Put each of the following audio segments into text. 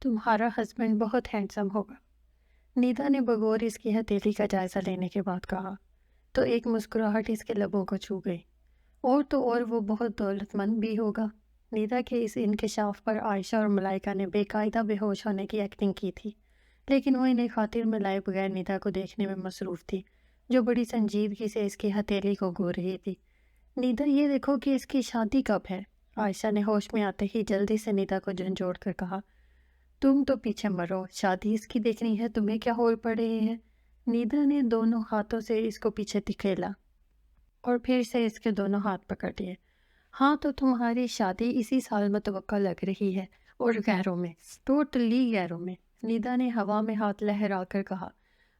تمہارا ہسبینڈ بہت ہینڈسم ہوگا، نیدا نے بغور اس کی ہتھیلی کا جائزہ لینے کے بعد کہا، تو ایک مسکراہٹ اس کے لبوں کو چھو گئی۔ اور تو اور وہ بہت دولت مند بھی ہوگا۔ نیدا کے اس انکشاف پر عائشہ اور ملائکہ نے بے قاعدہ بے ہوش ہونے کی ایکٹنگ کی تھی، لیکن وہ انہیں خاطر میں لائے بغیر نیدا کو دیکھنے میں مصروف تھی، جو بڑی سنجیدگی سے اس کی ہتھیلی کو گھور رہی تھی۔ نیدا، یہ دیکھو کہ اس کی شادی کب ہے؟ عائشہ نے ہوش میں آتے ہی جلدی سے نیدا کو جھنجھوڑ کر کہا۔ تم تو پیچھے مرو، شادی اس کی دیکھنی ہے، تمہیں کیا ہول پڑ رہے ہیں؟ نیدا نے دونوں ہاتھوں سے اس کو پیچھے دھکیلا اور پھر سے اس کے دونوں ہاتھ پکڑ لیے۔ ہاں تو تمہاری شادی اسی سال متوقع لگ رہی ہے، اور غیروں میں، ٹوٹلی غیروں میں، نیدا نے ہوا میں ہاتھ لہرا کر کہا۔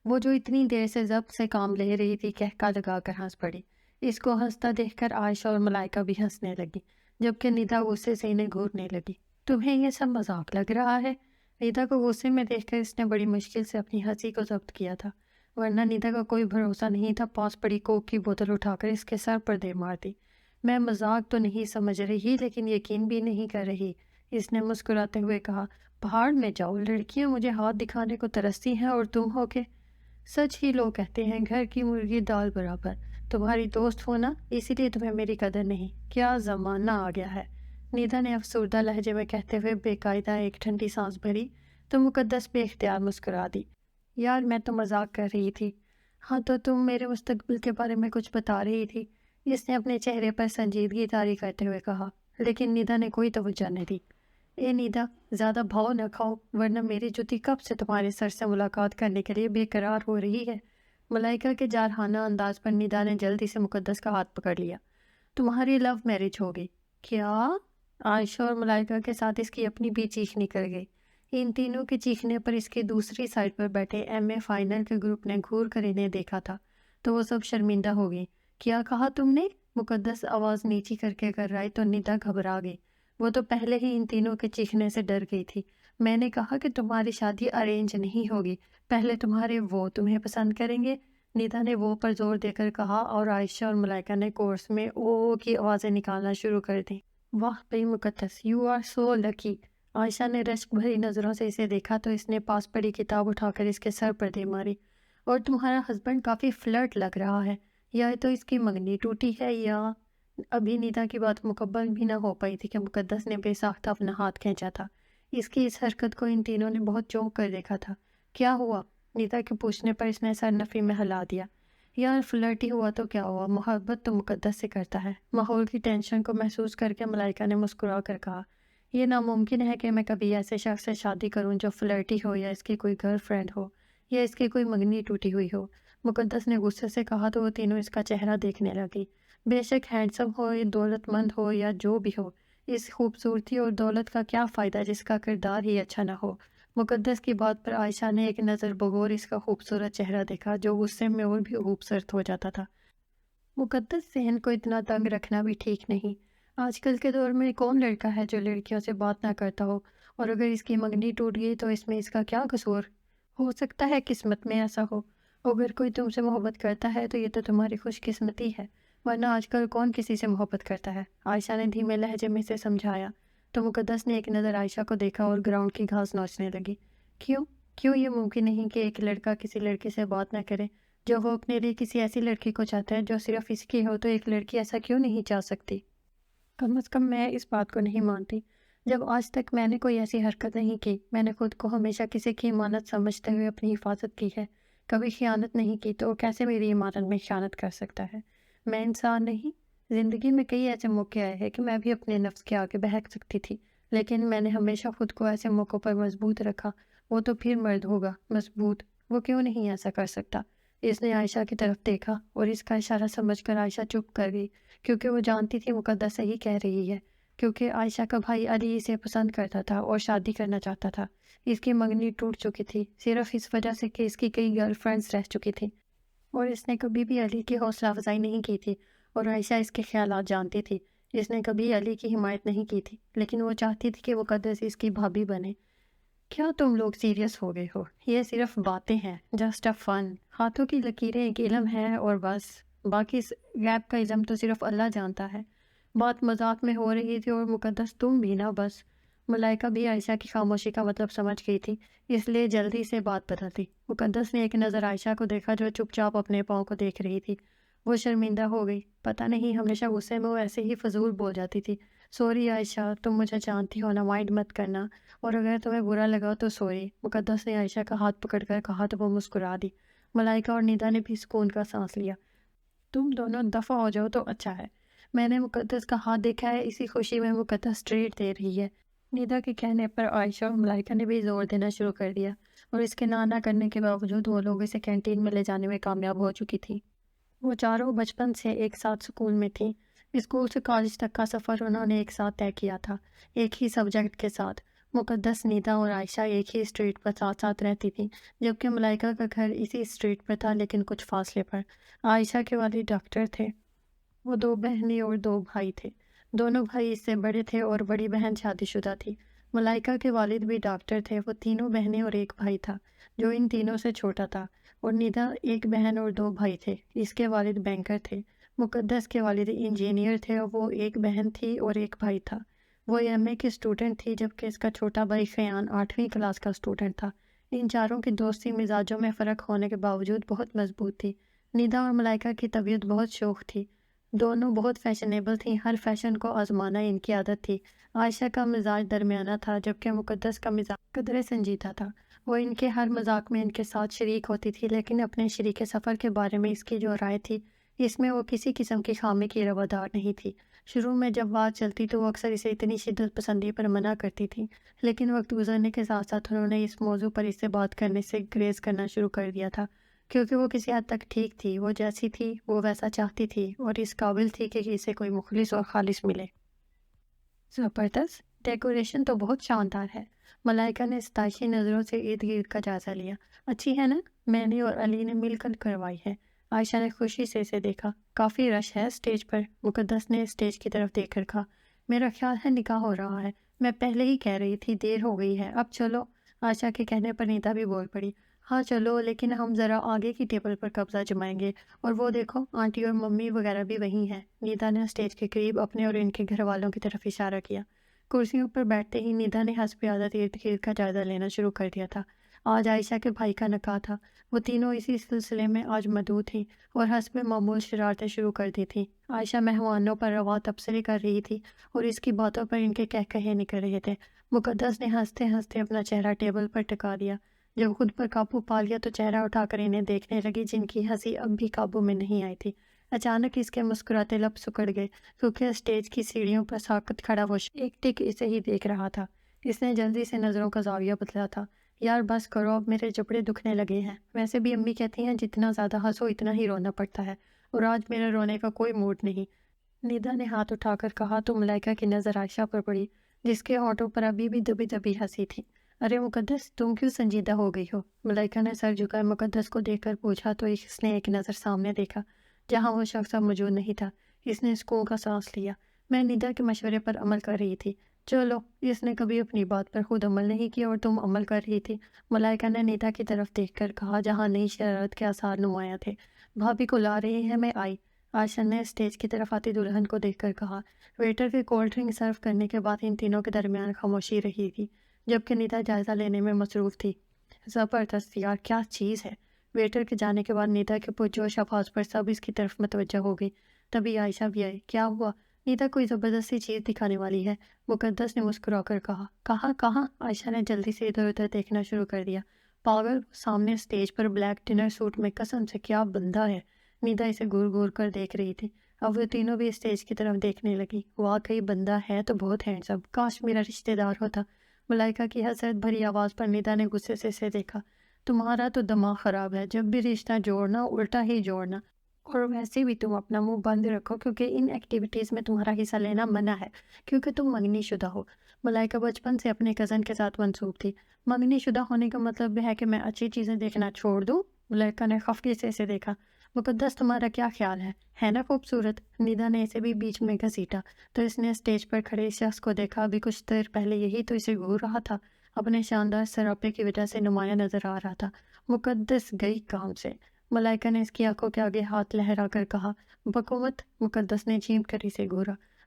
وہ جو اتنی دیر سے ضبط سے کام لے رہی تھی کہکا لگا کر ہنس پڑی۔ اس کو ہنستا دیکھ کر عائشہ اور ملائکہ بھی ہنسنے لگی، جبکہ نیدا غصے سے انہیں گھورنے لگی۔ تمہیں یہ سب مذاق لگ رہا ہے؟ نیدا کو غصے میں دیکھ کر اس نے بڑی مشکل سے اپنی ہنسی کو ضبط کیا تھا، ورنہ نیدا کا کوئی بھروسہ نہیں تھا پاس پڑی کوک کی بوتل اٹھا کر اس کے سر پر دے مار دی۔ میں مذاق تو نہیں سمجھ رہی، لیکن یقین بھی نہیں کر رہی، اس نے مسکراتے ہوئے کہا۔ پہاڑ میں جاؤ، لڑکیاں مجھے ہاتھ دکھانے کو ترستی ہیں اور تم ہو کے… سچ ہی لوگ کہتے ہیں، گھر کی مرغی دال برابر۔ تمہاری دوست ہو نا، اسی لیے تمہیں میری قدر نہیں۔ کیا زمانہ آ گیا ہے، نیدا نے افسردہ لہجے میں کہتے ہوئے بے قاعدہ ایک ٹھنڈی سانس بھری، تو مقدس بے اختیار مسکرا دی۔ یار میں تو مذاق کر رہی تھی۔ ہاں تو تم میرے مستقبل کے بارے میں کچھ بتا رہی تھی، اس نے اپنے چہرے پر سنجیدگی طاری کرتے ہوئے کہا، لیکن نیدا نے کوئی توجہ نہیں دی۔ اے نیدا، زیادہ بھاؤ نہ کھاؤ، ورنہ میری جوتی کب سے تمہارے سر سے ملاقات کرنے کے لیے بے قرار ہو رہی ہے۔ ملائکہ کے جارحانہ انداز پر نیدا نے جلدی سے مقدس کا ہاتھ پکڑ لیا۔ تمہاری لو میرج ہوگی۔ کیا؟ عائشہ اور ملائکہ کے ساتھ اس کی اپنی بھی چیخ نکل گئی۔ ان تینوں کے چیخنے پر اس کی دوسری سائڈ پر بیٹھے ایم اے فائنل کے گروپ نے گھور کر انہیں دیکھا تھا، تو وہ سب شرمندہ ہو گئی۔ کیا کہا تم نے؟ مقدس آواز نیچی کر کے کرائی تو نیدا گھبرا گئی۔ وہ تو پہلے ہی ان تینوں کے چیخنے سے ڈر گئی تھی۔ میں نے کہا کہ تمہاری شادی ارینج نہیں ہوگی، پہلے تمہارے وہ تمہیں پسند کریں گے، نیدا نے وہ پر زور دے کر کہا، اور عائشہ اور ملائکہ نے کورس میں او کی آوازیں نکالنا شروع کر دیں۔ واہ بھئی مقدس، یو آر سو لکی۔ عائشہ نے رشک بھری نظروں سے اسے دیکھا تو اس نے پاس پڑی کتاب اٹھا کر اس کے سر پر دے ماری۔ اور تمہارا ہسبینڈ کافی فلرٹ لگ رہا ہے، یا تو اس کی منگنی ٹوٹی ہے یا… ابھی نیدا کی بات مکمل بھی نہ ہو پائی تھی کہ مقدس نے بے ساختہ اپنا ہاتھ کھینچا تھا۔ اس کی اس حرکت کو ان تینوں نے بہت چونک کر دیکھا تھا۔ کیا ہوا؟ نیدا کے پوچھنے پر اس نے سر نفی میں ہلا دیا۔ یار فلرٹی ہوا تو کیا ہوا، محبت تو مقدس سے کرتا ہے۔ ماحول کی ٹینشن کو محسوس کر کے ملائکہ نے مسکرا کر کہا، یہ ناممکن ہے کہ میں کبھی ایسے شخص سے شادی کروں جو فلرٹی ہو، یا اس کی کوئی گرل فرینڈ ہو، یا اس کی کوئی منگنی ٹوٹی ہوئی ہو۔ مقدس نے غصے سے کہا تو وہ تینوں اس کا چہرہ دیکھنے لگی۔ بے شک ہینڈسم ہو یا دولت مند ہو یا جو بھی ہو، اس خوبصورتی اور دولت کا کیا فائدہ جس کا کردار ہی اچھا نہ ہو۔ مقدس کی بات پر عائشہ نے ایک نظر بغور اس کا خوبصورت چہرہ دیکھا، جو غصے میں اور بھی خوبصورت ہو جاتا تھا۔ مقدس ذہن کو اتنا تنگ رکھنا بھی ٹھیک نہیں۔ آج کل کے دور میں کون لڑکا ہے جو لڑکیوں سے بات نہ کرتا ہو، اور اگر اس کی منگنی ٹوٹ گئی تو اس میں اس کا کیا قصور؟ ہو سکتا ہے قسمت میں ایسا ہو۔ اگر کوئی تم سے محبت کرتا ہے تو یہ تو تمہاری خوش قسمتی ہے، ورنہ آج کل کون کسی سے محبت کرتا ہے، عائشہ نے دھیمے لہجے میں اسے سمجھایا۔ تو مقدس نے ایک نظر عائشہ کو دیکھا اور گراؤنڈ کی گھاس نوچنے لگی۔ کیوں یہ ممکن نہیں کہ ایک لڑکا کسی لڑکی سے بات نہ کرے جو وہ اپنے لیے کسی ایسی لڑکی کو چاہتا ہے جو صرف اس کی ہو؟ تو ایک لڑکی ایسا کیوں نہیں چاہ سکتی؟ کم از کم میں اس بات کو نہیں مانتی۔ جب آج تک میں نے کوئی ایسی حرکت نہیں کی، میں نے خود کو ہمیشہ کسی کی امانت سمجھتے ہوئے اپنی حفاظت کی ہے، کبھی خیانت نہیں کی، تو وہ کیسے میری امانت میں خیانت کر سکتا ہے؟ میں انسان نہیں؟ زندگی میں کئی ایسے موقع آئے ہیں کہ میں بھی اپنے نفس کے آگے بہک سکتی تھی، لیکن میں نے ہمیشہ خود کو ایسے موقعوں پر مضبوط رکھا۔ وہ تو پھر مرد ہوگا مضبوط، وہ کیوں نہیں ایسا کر سکتا؟ اس نے عائشہ کی طرف دیکھا اور اس کا اشارہ سمجھ کر عائشہ چپ کر گئی، کیونکہ وہ جانتی تھی مقدس صحیح کہہ رہی ہے، کیونکہ عائشہ کا بھائی علی اسے پسند کرتا تھا اور شادی کرنا چاہتا تھا۔ اس کی منگنی ٹوٹ چکی تھی صرف اس وجہ سے کہ اس کی کئی گرل فرینڈز رہ چکی تھیں، اور اس نے کبھی بھی علی کی حوصلہ افزائی نہیں کی تھی، اور عائشہ اس کے خیالات جانتی تھی۔ اس نے کبھی علی کی حمایت نہیں کی تھی، لیکن وہ چاہتی تھی کہ مقدس اس کی بھابھی بنے۔ کیا تم لوگ سیریس ہو گئے ہو؟ یہ صرف باتیں ہیں، جسٹ اے فن۔ ہاتھوں کی لکیریں ایک علم ہے اور بس، باقی اس غیب کا علم تو صرف اللہ جانتا ہے۔ بات مذاق میں ہو رہی تھی اور مقدس تم بھی نا بس۔ ملائکہ بھی عائشہ کی خاموشی کا مطلب سمجھ گئی تھی، اس لیے جلدی سے بات بدل دی۔ مقدس نے ایک نظر عائشہ کو دیکھا جو چپ چاپ اپنے پاؤں کو دیکھ رہی تھی۔ وہ شرمندہ ہو گئی۔ پتہ نہیں ہمیشہ غصے میں وہ ایسے ہی فضول بول جاتی تھی۔ سوری عائشہ، تم مجھے جانتی ہو نا، مائنڈ مت کرنا، اور اگر تمہیں برا لگا تو سوری۔ مقدس نے عائشہ کا ہاتھ پکڑ کر کہا تو وہ مسکرا دی۔ ملائکہ اور ندا نے بھی سکون کا سانس لیا۔ تم دونوں دفع ہو جاؤ تو اچھا ہے۔ میں نے مقدس کا ہاتھ دیکھا ہے، اسی خوشی میں مقدس ٹریٹ دے رہی ہے۔ ندا کے کہنے پر عائشہ اور ملائکہ نے بھی زور دینا شروع کر دیا، اور اس کے نہ کرنے کے باوجود وہ لوگ اسے کینٹین میں لے جانے میں کامیاب ہو چکی تھی۔ وہ چاروں بچپن سے ایک ساتھ اسکول میں تھیں۔ اسکول سے کالج تک کا سفر انہوں نے ایک ساتھ طے کیا تھا، ایک ہی سبجیکٹ کے ساتھ۔ مقدس، نیدا اور عائشہ ایک ہی اسٹریٹ پر ساتھ ساتھ رہتی تھیں، جبکہ ملائکہ کا گھر اسی اسٹریٹ پر تھا لیکن کچھ فاصلے پر۔ عائشہ کے والد ڈاکٹر تھے۔ وہ 2 بہنیں اور 2 بھائی تھے۔ دونوں بھائی اس سے بڑے تھے اور بڑی بہن شادی شدہ تھی۔ ملائکہ کے والد بھی ڈاکٹر تھے۔ وہ 3 بہنیں اور 1 بھائی تھا جو ان تینوں سے چھوٹا تھا، اور ندا 1 بہن اور 2 بھائی تھے، اس کے والد بینکر تھے۔ مقدس کے والد انجینئر تھے اور وہ 1 بہن تھی اور 1 بھائی تھا۔ وہ ایم اے کی اسٹوڈنٹ تھی، جبکہ اس کا چھوٹا بھائی خیان 8ویں کلاس کا اسٹوڈنٹ تھا۔ ان چاروں کی دوستی مزاجوں میں فرق ہونے کے باوجود بہت مضبوط تھی۔ ندا اور ملائکہ کی طبیعت بہت شوخ تھی۔ دونوں بہت فیشنیبل تھیں، ہر فیشن کو آزمانا ان کی عادت تھی۔ عائشہ کا مزاج درمیانہ تھا، جبکہ مقدس کا مزاج قدرے سنجیدہ تھا۔ وہ ان کے ہر مذاق میں ان کے ساتھ شریک ہوتی تھی، لیکن اپنے شریک سفر کے بارے میں اس کی جو رائے تھی، اس میں وہ کسی قسم کی خامی کی روادار نہیں تھی۔ شروع میں جب بات چلتی تو وہ اکثر اسے اتنی شدت پسندی پر منع کرتی تھی، لیکن وقت گزرنے کے ساتھ ساتھ انہوں نے اس موضوع پر اس سے بات کرنے سے گریز کرنا شروع کر دیا تھا، کیونکہ وہ کسی حد تک ٹھیک تھی۔ وہ جیسی تھی وہ ویسا چاہتی تھی، اور اس قابل تھی کہ اسے کوئی مخلص اور خالص ملے۔ زبردست، ڈیکوریشن تو بہت شاندار ہے۔ ملائکہ نے ستائشی نظروں سے ارد گرد کا جائزہ لیا۔ اچھی ہے نا؟ میں نے اور علی نے مل کر کروائی ہے۔ عائشہ نے خوشی سے اسے دیکھا۔ کافی رش ہے اسٹیج پر۔ مقدس نے اسٹیج کی طرف دیکھ کر کہا، میرا خیال ہے نکاح ہو رہا ہے۔ میں پہلے ہی کہہ رہی تھی دیر ہو گئی ہے، اب چلو۔ عائشہ کے کہنے پر نیتا بھی بول پڑی، ہاں چلو، لیکن ہم ذرا آگے کی ٹیبل پر قبضہ جمائیں گے، اور وہ دیکھو آنٹی اور ممی وغیرہ بھی وہیں ہیں۔ نیتا نے اسٹیج کے قریب اپنے اور ان کے گھر والوں کی طرف اشارہ کیا۔ کرسیوں پر بیٹھتے ہی نیدا نے حسب عادت ارد گرد کا جائزہ لینا شروع کر دیا تھا۔ آج عائشہ کے بھائی کا نکاح تھا۔ وہ تینوں اسی سلسلے میں آج مدعو تھیں اور حسب معمول شرارتیں شروع کر دی تھیں۔ عائشہ مہمانوں پر روا تبصرے کر رہی تھی اور اس کی باتوں پر ان کے کہے نکل رہے تھے۔ مقدس نے ہنستے ہنستے اپنا چہرہ ٹیبل پر ٹکا دیا۔ جب خود پر قابو پا لیا تو چہرہ اٹھا کر انہیں دیکھنے لگی، جن کی ہنسی اب بھی قابو میں نہیں آئی تھی۔ اچانک اس کے مسکراتے لب سکڑ گئے، کیونکہ اسٹیج کی سیڑھیوں پر ساکت کھڑا وہ ایک ٹک اسے ہی دیکھ رہا تھا۔ اس نے جلدی سے نظروں کا زاویہ بدلا تھا۔ یار بس کرو، اب میرے جبڑے دکھنے لگے ہیں۔ ویسے بھی امی کہتی ہیں جتنا زیادہ ہنسو اتنا ہی رونا پڑتا ہے، اور آج میرا رونے کا کوئی موڈ نہیں۔ ندا نے ہاتھ اٹھا کر کہا تو ملائکہ کی نظر عائشہ پر پڑی، جس کے ہونٹوں پر ابھی بھی دبی دبی ہنسی تھی۔ ارے مقدس، تم کیوں سنجیدہ ہو گئی ہو؟ ملائکہ نے سر جھکائے مقدس کو دیکھ کر پوچھا تو اس نے ایک نظر سامنے دیکھا جہاں وہ شخص اب موجود نہیں تھا۔ اس نے سکون کا سانس لیا۔ میں ندا کے مشورے پر عمل کر رہی تھی۔ چلو، اس نے کبھی اپنی بات پر خود عمل نہیں کیا اور تم عمل کر رہی تھی۔ ملائکہ نے ندا کی طرف دیکھ کر کہا جہاں نئی شرارت کے آثار نمایاں تھے۔ بھابھی کو لا رہے ہیں، میں آئی۔ عائشہ نے اسٹیج کی طرف آتی دلہن کو دیکھ کر کہا۔ ویٹر کے کولڈ ڈرنک سرو کرنے کے بعد ان تینوں کے درمیان خاموشی رہی تھی، جبکہ ندا جائزہ لینے میں مصروف تھی۔ زبردست یار، کیا چیز ہے۔ ویٹر کے جانے کے بعد ندا کے پرجوش الفاظ پر سب اس کی طرف متوجہ ہو گئی۔ تبھی عائشہ بھی آئی۔ کیا ہوا؟ ندا کوئی زبردستی چیز دکھانے والی ہے، مقدس نے مسکرا کر کہا۔ کہاں؟ عائشہ نے جلدی سے ادھر ادھر دیکھنا شروع کر دیا۔ پاگل، سامنے اسٹیج پر بلیک ڈنر سوٹ میں، قسم سے کیا بندہ ہے۔ ندا اسے گور گور کر دیکھ رہی تھی۔ اب وہ تینوں بھی اسٹیج کی طرف دیکھنے لگی۔ واقعی بندہ ہے تو بہت ہینڈسم، کاش میرا رشتہ دار ہوتا۔ ملائکہ کی حسرت بھری آواز پر ندا نے غصے سے اسے دیکھا۔ تمہارا تو دماغ خراب ہے، جب بھی رشتہ جوڑنا الٹا ہی جوڑنا، اور ویسے بھی تم اپنا منہ بند رکھو، کیونکہ ان ایکٹیویٹیز میں تمہارا حصہ لینا منع ہے، کیونکہ تم منگنی شدہ ہو۔ ملائکہ بچپن سے اپنے کزن کے ساتھ منسوب تھی۔ منگنی شدہ ہونے کا مطلب ہے کہ میں اچھی چیزیں دیکھنا چھوڑ دوں؟ ملائکہ نے خفگی سے اسے دیکھا۔ مقدس، تمہارا کیا خیال ہے نا خوبصورت؟ ندا نے اسے بھی بیچ میں گھسیٹا تو اس نے اسٹیج پر کھڑے اس شخص کو دیکھا۔ ابھی کچھ دیر پہلے یہی تو اسے گھور رہا تھا، اپنے شاندار سراپے کی وجہ سے نمایاں نظر آ رہا تھا۔ مقدس گئی کام سے۔ ملائکہ نے اس کی آنکھوں کے آگے ہاتھ لہرا کر کہا، بکو مت۔ مقدس نے چینپ کر اسے گھورا۔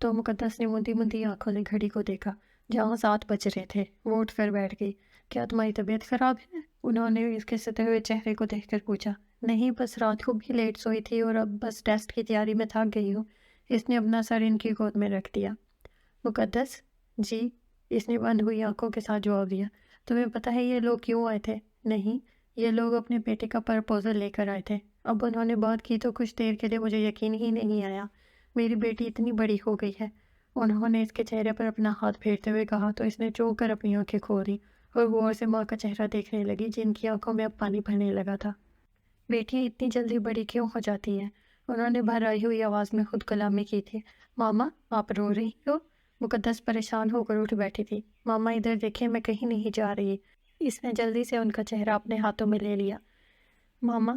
تو مقدس نے مندی مندی آنکھوں سے گھڑی کو دیکھا جہاں 7 بج رہے تھے۔ وہ اٹھ کر بیٹھ گئی۔ کیا تمہاری طبیعت خراب ہے؟ انہوں نے اس کے ستے ہوئے چہرے کو دیکھ کر پوچھا۔ نہیں، بس رات کو بھی لیٹ سوئی تھی اور اب بس ٹیسٹ کی تیاری میں تھک گئی ہوں۔ اس نے اپنا سر ان کی گود میں رکھ دیا۔ مقدس؟ جی، اس نے بند ہوئی آنکھوں کے ساتھ جواب دیا۔ تمہیں پتہ ہے یہ لوگ کیوں آئے تھے؟ نہیں، یہ لوگ اپنے بیٹے کا پرپوزل لے کر آئے تھے۔ اب انہوں نے بات کی تو کچھ دیر کے لیے مجھے یقین ہی نہیں آیا۔ میری بیٹی اتنی بڑی ہو گئی ہے۔ انہوں نے اس کے چہرے پر اپنا ہاتھ پھیرتے ہوئے کہا تو اس نے چونک کر اپنی آنکھیں کھول دیں اور غور سے ماں کا چہرہ دیکھنے لگی جن کی آنکھوں میں اب پانی بھرنے لگا تھا۔ بیٹیاں اتنی جلدی بڑی کیوں ہو جاتی ہیں؟ انہوں نے بھرائی ہوئی آواز میں خود کلامی کی تھی۔ ماما، آپ رو رہی ہو؟ مقدس پریشان ہو کر اٹھ بیٹھی تھی۔ ماما ادھر دیکھیں، میں کہیں نہیں جا رہی۔ اس نے جلدی سے ان کا چہرہ اپنے ہاتھوں میں لے لیا۔ ماما،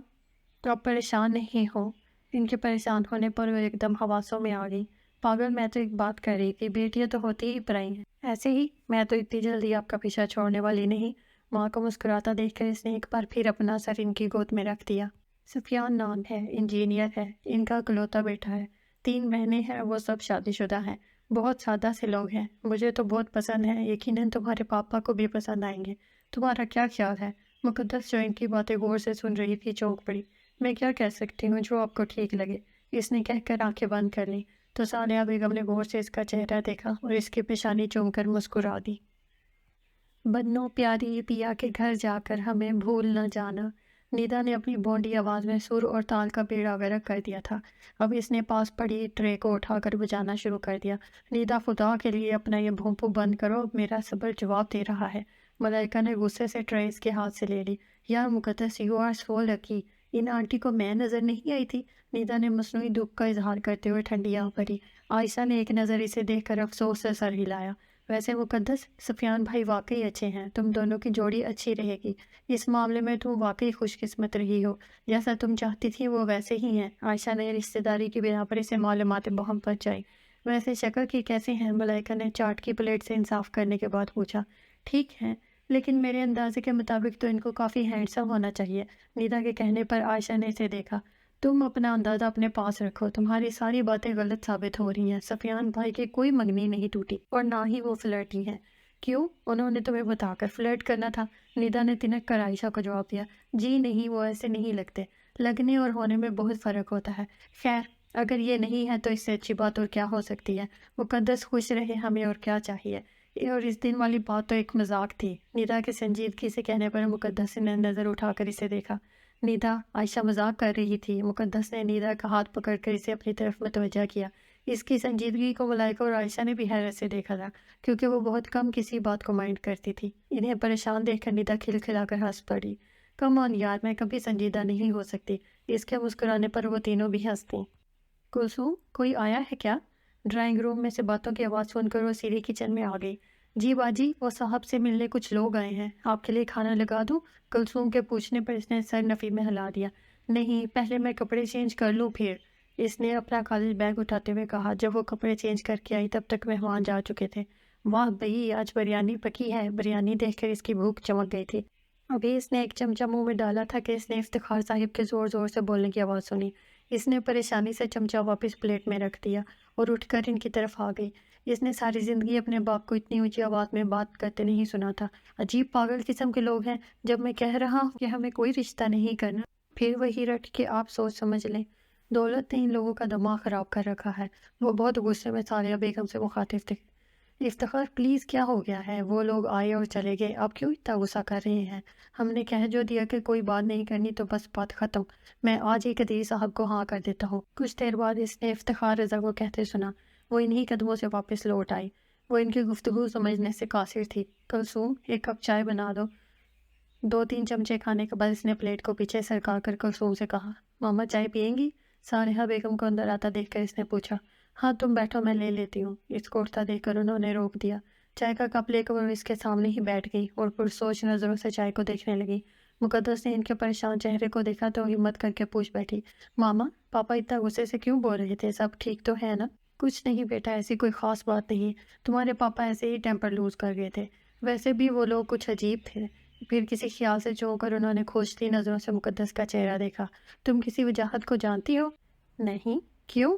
آپ پریشان نہیں ہو؟ ان کے پریشان ہونے پر وہ ایک دم حواسوں میں آ گئی۔ پاگل، میں تو ایک بات کر رہی تھی، بیٹیاں تو ہوتی ہی پرائی ہیں۔ ایسے ہی میں تو اتنی جلدی آپ کا پیچھا چھوڑنے والی نہیں۔ ماں کو مسکراتا دیکھ کر اس نے ایک بار پھر اپنا سر ان کی گود میں رکھ دیا۔ سفیان نام ہے، انجینئر ہے، ان کا اکلوتا بیٹا ہے۔ 3 بہنیں ہیں، وہ سب شادی شدہ ہیں۔ بہت سادہ سے لوگ ہیں۔ مجھے تو بہت پسند ہے، یقیناً تمہارے پاپا کو بھی پسند آئیں گے۔ تمہارا کیا خیال ہے؟ مقدس جو ان کی باتیں غور سے سن رہی تھی چونک پڑی۔ میں کیا کہہ سکتی ہوں، جو آپ کو ٹھیک لگے، اس نے کہہ کر آنکھیں بند کر لیں تو ثانیہ بیگم نے غور سے اس کا چہرہ دیکھا اور اس کی پیشانی چوم کر مسکرا دی۔ بنو پیاری پیا کے گھر جا کر ہمیں بھول نہ جانا۔ نیدا نے اپنی بونڈی آواز میں سر اور تال کا بیڑا غرق کر دیا تھا۔ اب اس نے پاس پڑی ٹرے کو اٹھا کر بجانا شروع کر دیا۔ نیدا، خدا کے لیے اپنا یہ بھونپو بند کرو، اب میرا صبر جواب دے رہا ہے۔ ملائکہ نے غصے سے ٹرے اس کے ہاتھ سے لے لی۔ یار Muqaddas, you are so lucky, ان آنٹی کو میں نظر نہیں آئی تھی؟ نیدا نے مصنوعی دکھ کا اظہار کرتے ہوئے ٹھنڈی آہ بھری۔ عائشہ نے ایک نظر اسے دیکھ کر افسوس سے سر ہلایا۔ ویسے مقدس، سفیان بھائی واقعی اچھے ہیں، تم دونوں کی جوڑی اچھی رہے گی۔ اس معاملے میں تم واقعی خوش قسمت رہی ہو، جیسا تم چاہتی تھی وہ ویسے ہی ہیں۔ عائشہ نے رشتہ داری کی بنا پر اسے معلومات بہم پہنچائی۔ ویسے شکل کی کیسے ہیں؟ ملائکہ نے چاٹ کی پلیٹ سے انصاف کرنے کے بعد پوچھا۔ ٹھیک ہیں، لیکن میرے اندازے کے مطابق تو ان کو کافی ہینڈسم ہونا چاہیے۔ نیدا کے کہنے پر عائشہ نے اسے دیکھا۔ تم اپنا اندازہ اپنے پاس رکھو، تمہاری ساری باتیں غلط ثابت ہو رہی ہیں۔ سفیان بھائی کی کوئی منگنی نہیں ٹوٹی اور نہ ہی وہ فلرٹی ہیں۔ کیوں؟ انہوں نے تمہیں بتا کر فلرٹ کرنا تھا؟ نیدا نے تنک کر عائشہ کو جواب دیا۔ جی نہیں، وہ ایسے نہیں لگتے، لگنے اور ہونے میں بہت فرق ہوتا ہے۔ خیر، اگر یہ نہیں ہے تو اس سے اچھی بات اور کیا ہو سکتی ہے؟ مقدس خوش رہے، ہمیں اور کیا چاہیے؟ اور اس دن والی بات تو ایک مذاق تھی۔ نیدا کے سنجیدگی سے کہنے پر مقدس نے نظر اٹھا کر اسے دیکھا۔ نیدا، عائشہ مذاق کر رہی تھی۔ مقدس نے نیدا کا ہاتھ پکڑ کر اسے اپنی طرف متوجہ کیا۔ اس کی سنجیدگی کو ملائکہ اور عائشہ نے بھی حیرت سے دیکھا تھا، کیونکہ وہ بہت کم کسی بات کو مائنڈ کرتی تھی۔ انہیں پریشان دیکھ کر نیدا کھلکھلا کر ہنس پڑی۔ کم آن یار، میں کبھی سنجیدہ نہیں ہو سکتی۔ اس کے مسکرانے پر وہ تینوں بھی ہنس دیں۔ کلثوم، کوئی آیا ہے کیا؟ ڈرائنگ روم میں سے باتوں کی آواز سن کر وہ سیدھی کچن میں آ گئی۔ جی باجی، وہ صاحب سے ملنے کچھ لوگ آئے ہیں، آپ کے لیے کھانا لگا دوں؟ کلثوم کے پوچھنے پر اس نے سر نفی میں ہلا دیا۔ نہیں، پہلے میں کپڑے چینج کر لوں پھر، اس نے اپنا کالج بیگ اٹھاتے ہوئے کہا۔ جب وہ کپڑے چینج کر کے آئی تب تک مہمان جا چکے تھے۔ واہ بھئی، آج بریانی پکی ہے۔ بریانی دیکھ کر اس کی بھوک چمک گئی تھی۔ ابھی اس نے ایک چمچہ منہ میں ڈالا تھا کہ اس نے افتخار صاحب کے زور زور سے بولنے کی آواز سنی۔ اس نے پریشانی سے چمچہ واپس پلیٹ میں رکھ دیا اور اٹھ کر ان کی طرف آ گئی۔ اس نے ساری زندگی اپنے باپ کو اتنی اونچی آواز میں بات کرتے نہیں سنا تھا۔ عجیب پاگل قسم کے لوگ ہیں۔ جب میں کہہ رہا ہوں کہ ہمیں کوئی رشتہ نہیں کرنا، پھر وہی رٹ کے آپ سوچ سمجھ لیں۔ دولت نے ان لوگوں کا دماغ خراب کر رکھا ہے۔ وہ بہت غصے میں ثانیہ بیگم سے مخاطب تھے۔ افتخار پلیز، کیا ہو گیا ہے؟ وہ لوگ آئے اور چلے گئے، آپ کیوں اتنا غصہ کر رہے ہیں؟ ہم نے کہہ جو دیا کہ کوئی بات نہیں کرنی تو بس بات ختم۔ میں آج ہی قدیر صاحب کو ہاں کر دیتا ہوں۔ کچھ دیر بعد اس نے افتخار رضا کو کہتے سنا۔ وہ انہی قدموں سے واپس لوٹ آئی۔ وہ ان کی گفتگو سمجھنے سے قاصر تھی۔ کلثوم، 1 کپ چائے بنا دو۔ 2-3 چمچے کھانے کے بعد اس نے پلیٹ کو پیچھے سرکا کر کلثوم سے کہا۔ ماما چائے پئیں گی؟ سانحہ بیگم کو اندر آتا دیکھ کر اس نے پوچھا۔ ہاں تم بیٹھو، میں لے لیتی ہوں۔ اس کو اٹھتا دیکھ کر انہوں نے روک دیا۔ چائے کا کپ لے کر وہ اس کے سامنے ہی بیٹھ گئی اور پرسوچ نظروں سے چائے کو دیکھنے لگی۔ مقدس نے ان کے پریشان چہرے کو دیکھا تو ہمت کر کے پوچھ بیٹھی۔ ماما، پاپا اتنا غصے سے کیوں بول رہے تھے؟ سب ٹھیک تو ہے نا؟ کچھ نہیں بیٹا، ایسی کوئی خاص بات نہیں۔ تمہارے پاپا ایسے ہی ٹیمپر لوز کر گئے تھے۔ ویسے بھی وہ لوگ کچھ عجیب تھے۔ پھر کسی خیال سے چونک کر انہوں نے کھوجتی نظروں سے مقدس کا چہرہ دیکھا۔ تم کسی وجاہت کو جانتی ہو؟ نہیں، کیوں؟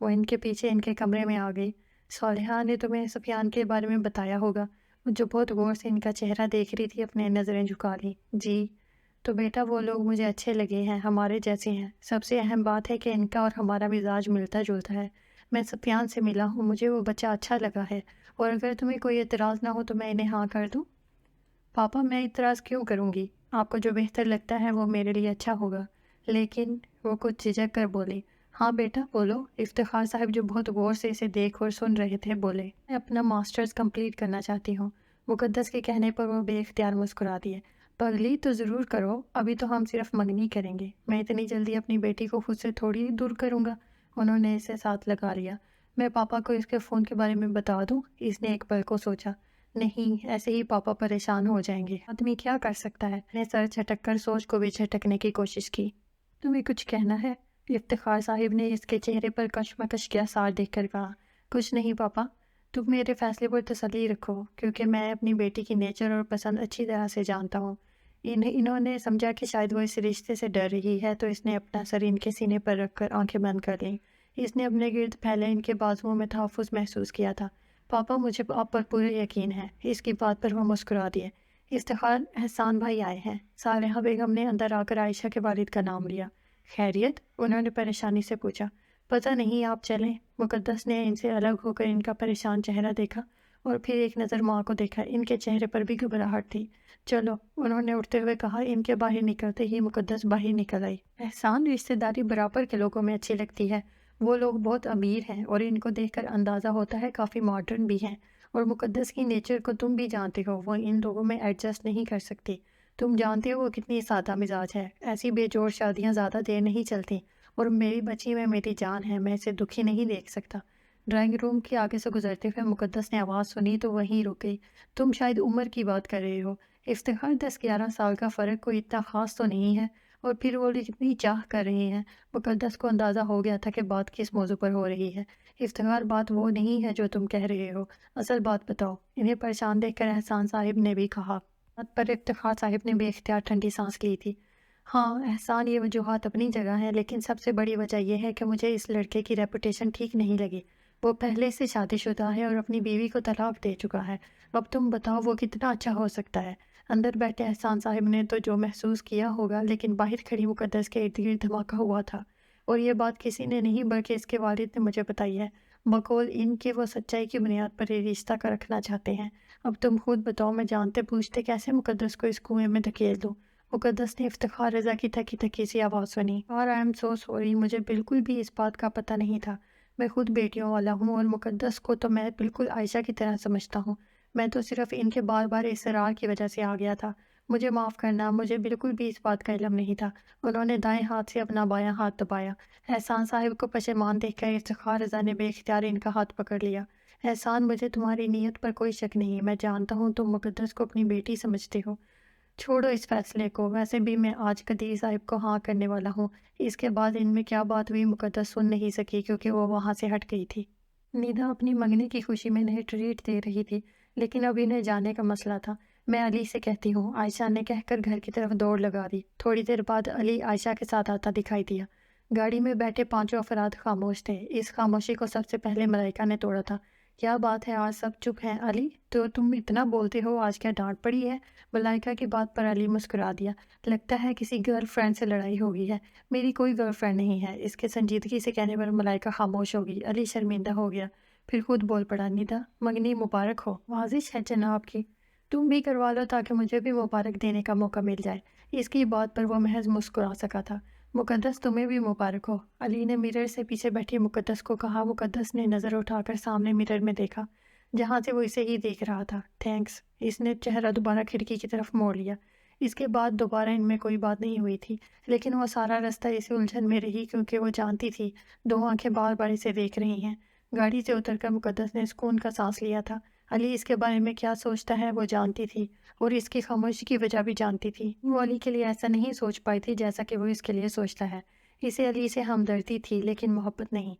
وہ ان کے پیچھے ان کے کمرے میں آ گئی۔ صالحہ نے تمہیں سفیان کے بارے میں بتایا ہوگا؟ جو بہت غور سے ان کا چہرہ دیکھ رہی تھی، اپنے نظریں جھکا لی۔ جی۔ تو بیٹا وہ لوگ مجھے اچھے لگے ہیں، ہمارے جیسے ہیں۔ سب سے اہم بات ہے کہ ان کا اور ہمارا مزاج ملتا جلتا ہے۔ میں سفیان سے ملا ہوں، مجھے وہ بچہ اچھا لگا ہے، اور اگر تمہیں کوئی اعتراض نہ ہو تو میں انہیں ہاں کر دوں۔ پاپا میں اعتراض کیوں کروں گی؟ آپ کو جو بہتر لگتا ہے وہ میرے لیے اچھا ہوگا۔ لیکن وہ کچھ جھجک کر بولی۔ ہاں بیٹا بولو۔ افتخار صاحب جو بہت غور سے اسے دیکھ اور سن رہے تھے بولے۔ میں اپنا ماسٹرز کمپلیٹ کرنا چاہتی ہوں۔ مقدس کے کہنے پر وہ بے اختیار مسکرا دیے۔ پگلی تو ضرور کرو، ابھی تو ہم صرف منگنی کریں گے، میں اتنی جلدی اپنی بیٹی کو خود سے تھوڑی دور کروں گا۔ انہوں نے اسے ساتھ لگا لیا۔ میں پاپا کو اس کے فون کے بارے میں بتا دوں؟ اس نے ایک پل کو سوچا۔ نہیں، ایسے ہی پاپا پریشان ہو جائیں گے، آدمی کیا کر سکتا ہے؟ نے سر جھٹک کر سوچ کو بھی جھٹکنے کی کوشش کی۔ تمہیں کچھ کہنا ہے؟ افتخار صاحب نے اس کے چہرے پر کشمکش کیا سار دیکھ کر کہا۔ کچھ نہیں پاپا، تم میرے فیصلے پر تسلی رکھو، کیونکہ میں اپنی بیٹی کی نیچر اور پسند اچھی طرح سے جانتا ہوں۔ انہوں نے سمجھا کہ شاید وہ اس رشتے سے ڈر رہی ہے، تو اس نے اپنا سر ان کے سینے پر رکھ کر آنکھیں بند کر لیں۔ اس نے اپنے گرد پھیلے ان کے بازوؤں میں تحفظ محسوس کیا تھا۔ پاپا مجھے آپ پر پورا یقین ہے۔ اس کی بات پر وہ مسکرا دیے۔ افتخار احسان بھائی آئے ہیں۔ صالحہ بیگم نے اندر آ کر عائشہ کے والد کا نام لیا۔ خیریت؟ انہوں نے پریشانی سے پوچھا۔ پتہ نہیں، آپ چلیں۔ مقدس نے ان سے الگ ہو کر ان کا پریشان چہرہ دیکھا اور پھر ایک نظر ماں کو دیکھا۔ ان کے چہرے پر بھی گھبراہٹ تھی۔ چلو، انہوں نے اٹھتے ہوئے کہا۔ ان کے باہر نکلتے ہی مقدس باہر نکل آئی۔ احسان، رشتہ داری برابر کے لوگوں میں اچھی لگتی ہے۔ وہ لوگ بہت امیر ہیں اور ان کو دیکھ کر اندازہ ہوتا ہے کافی ماڈرن بھی ہیں، اور مقدس کی نیچر کو تم بھی جانتے ہو، وہ ان لوگوں میں ایڈجسٹ نہیں کر سکتی۔ تم جانتے ہو وہ کتنی سادہ مزاج ہے۔ ایسی بے جوڑ شادیاں زیادہ دیر نہیں چلتی، اور میری بچی میں میری جان ہے، میں اسے دکھی نہیں دیکھ سکتا۔ ڈرائنگ روم کے آگے سے گزرتے ہوئے مقدس نے آواز سنی تو وہیں رک گئی۔ تم شاید عمر کی بات کر رہے ہو افتخار، 10-11 سال کا فرق کوئی اتنا خاص تو نہیں ہے، اور پھر وہ کتنی چاہ کر رہے ہیں۔ مقدس کو اندازہ ہو گیا تھا کہ بات کس موضوع پر ہو رہی ہے۔ افتخار، بات وہ نہیں ہے جو تم کہہ رہے ہو، اصل بات بتاؤ۔ انہیں پریشان دیکھ کر احسان صاحب نے بھی کہا۔ بات پر افتخار صاحب نے بے اختیار ٹھنڈی سانس لی تھی۔ ہاں احسان، یہ وجوہات اپنی جگہ ہیں، لیکن سب سے بڑی وجہ یہ ہے کہ مجھے اس لڑکے کی ریپوٹیشن ٹھیک نہیں لگی۔ وہ پہلے سے شادی شدہ ہے اور اپنی بیوی کو طلاق دے چکا ہے۔ اب تم بتاؤ وہ کتنا اچھا ہو سکتا ہے؟ اندر بیٹھے احسان صاحب نے تو جو محسوس کیا ہوگا، لیکن باہر کھڑی مقدس کے ارد گرد دھماکہ ہوا تھا، اور یہ بات کسی نے نہیں بلکہ اس کے والد نے مجھے بتائی ہے، بقول ان کے وہ سچائی کی بنیاد پر یہ رشتہ کا رکھنا چاہتے ہیں۔ اب تم خود بتاؤ، میں جانتے پوچھتے کیسے مقدس کو اس کنویں میں دھکیل دوں؟ مقدس نے افتخار رضا کی تھکی تھکی سی آواز سنی۔ اور آئی ایم سو سوری، مجھے بالکل بھی اس بات کا پتہ نہیں تھا۔ میں خود بیٹیوں والا ہوں، اور مقدس کو تو میں بالکل عائشہ کی طرح سمجھتا ہوں۔ میں تو صرف ان کے بار بار اصرار کی وجہ سے آ گیا تھا۔ مجھے معاف کرنا، مجھے بالکل بھی اس بات کا علم نہیں تھا۔ انہوں نے دائیں ہاتھ سے اپنا بایاں ہاتھ دبایا۔ احسان صاحب کو پشیمان دیکھ کر افتخار رضا نے بے اختیار ان کا ہاتھ پکڑ لیا۔ احسان، مجھے تمہاری نیت پر کوئی شک نہیں، میں جانتا ہوں تم مقدس کو اپنی بیٹی سمجھتے ہو۔ چھوڑو اس فیصلے کو، ویسے بھی میں آج قدیر صاحب کو ہاں کرنے والا ہوں۔ اس کے بعد ان میں کیا بات ہوئی مقدس سن نہیں سکی، کیونکہ وہ وہاں سے ہٹ گئی تھی۔ نیدا اپنی منگنی کی خوشی میں انہیں ٹریٹ دے رہی تھی، لیکن اب انہیں جانے کا مسئلہ تھا۔ میں علی سے کہتی ہوں، عائشہ نے کہہ کر گھر کی طرف دوڑ لگا دی۔ تھوڑی دیر بعد علی عائشہ کے ساتھ آتا دکھائی دیا۔ گاڑی میں بیٹھے پانچوں افراد خاموش تھے۔ اس خاموشی کو سب سے پہلے ملائکہ نے توڑا تھا۔ کیا بات ہے، آج سب چپ ہیں؟ علی، تو تم اتنا بولتے ہو، آج کیا ڈانٹ پڑی ہے؟ ملائکہ کی بات پر علی مسکرا دیا۔ لگتا ہے کسی گرل فرینڈ سے لڑائی ہو گئی ہے۔ میری کوئی گرل فرینڈ نہیں ہے۔ اس کے سنجیدگی سے کہنے پر ملائکہ خاموش ہو گئی۔ علی شرمندہ ہو گیا، پھر خود بول پڑا۔ نیدا، منگنی مبارک ہو۔ واضح ہے جناب کی، تم بھی کروا لو تاکہ مجھے بھی مبارک دینے کا موقع مل جائے۔ اس کی بات پر وہ محض مسکرا سکا تھا۔ مقدس، تمہیں بھی مبارک ہو، علی نے مرر سے پیچھے بیٹھی مقدس کو کہا۔ مقدس نے نظر اٹھا کر سامنے مرر میں دیکھا، جہاں سے وہ اسے ہی دیکھ رہا تھا۔ تھینکس۔ اس نے چہرہ دوبارہ کھڑکی کی طرف موڑ لیا۔ اس کے بعد دوبارہ ان میں کوئی بات نہیں ہوئی تھی، لیکن وہ سارا رستہ اسی الجھن میں رہی، کیونکہ وہ جانتی تھی دو آنکھیں بار بار اسے دیکھ رہی ہیں۔ گاڑی سے اتر کر مقدس نے سکون کا سانس لیا تھا۔ علی اس کے بارے میں کیا سوچتا ہے وہ جانتی تھی، اور اس کی خاموشی کی وجہ بھی جانتی تھی۔ وہ علی کے لیے ایسا نہیں سوچ پائی تھی جیسا کہ وہ اس کے لیے سوچتا ہے۔ اسے علی سے ہمدردی تھی، لیکن محبت نہیں۔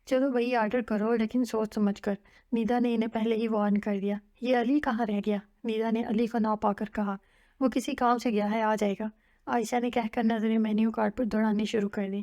چلو وہی آرڈر کرو، لیکن سوچ سمجھ کر، نیدا نے انہیں پہلے ہی وارن کر دیا۔ یہ علی کہاں رہ گیا؟ نیدا نے علی کو نہ پا کر کہا۔ وہ کسی کام سے گیا ہے، آ جائے گا، عائشہ نے کہہ کر نظریں مینیو کارڈ پر دوڑانی شروع کر دی۔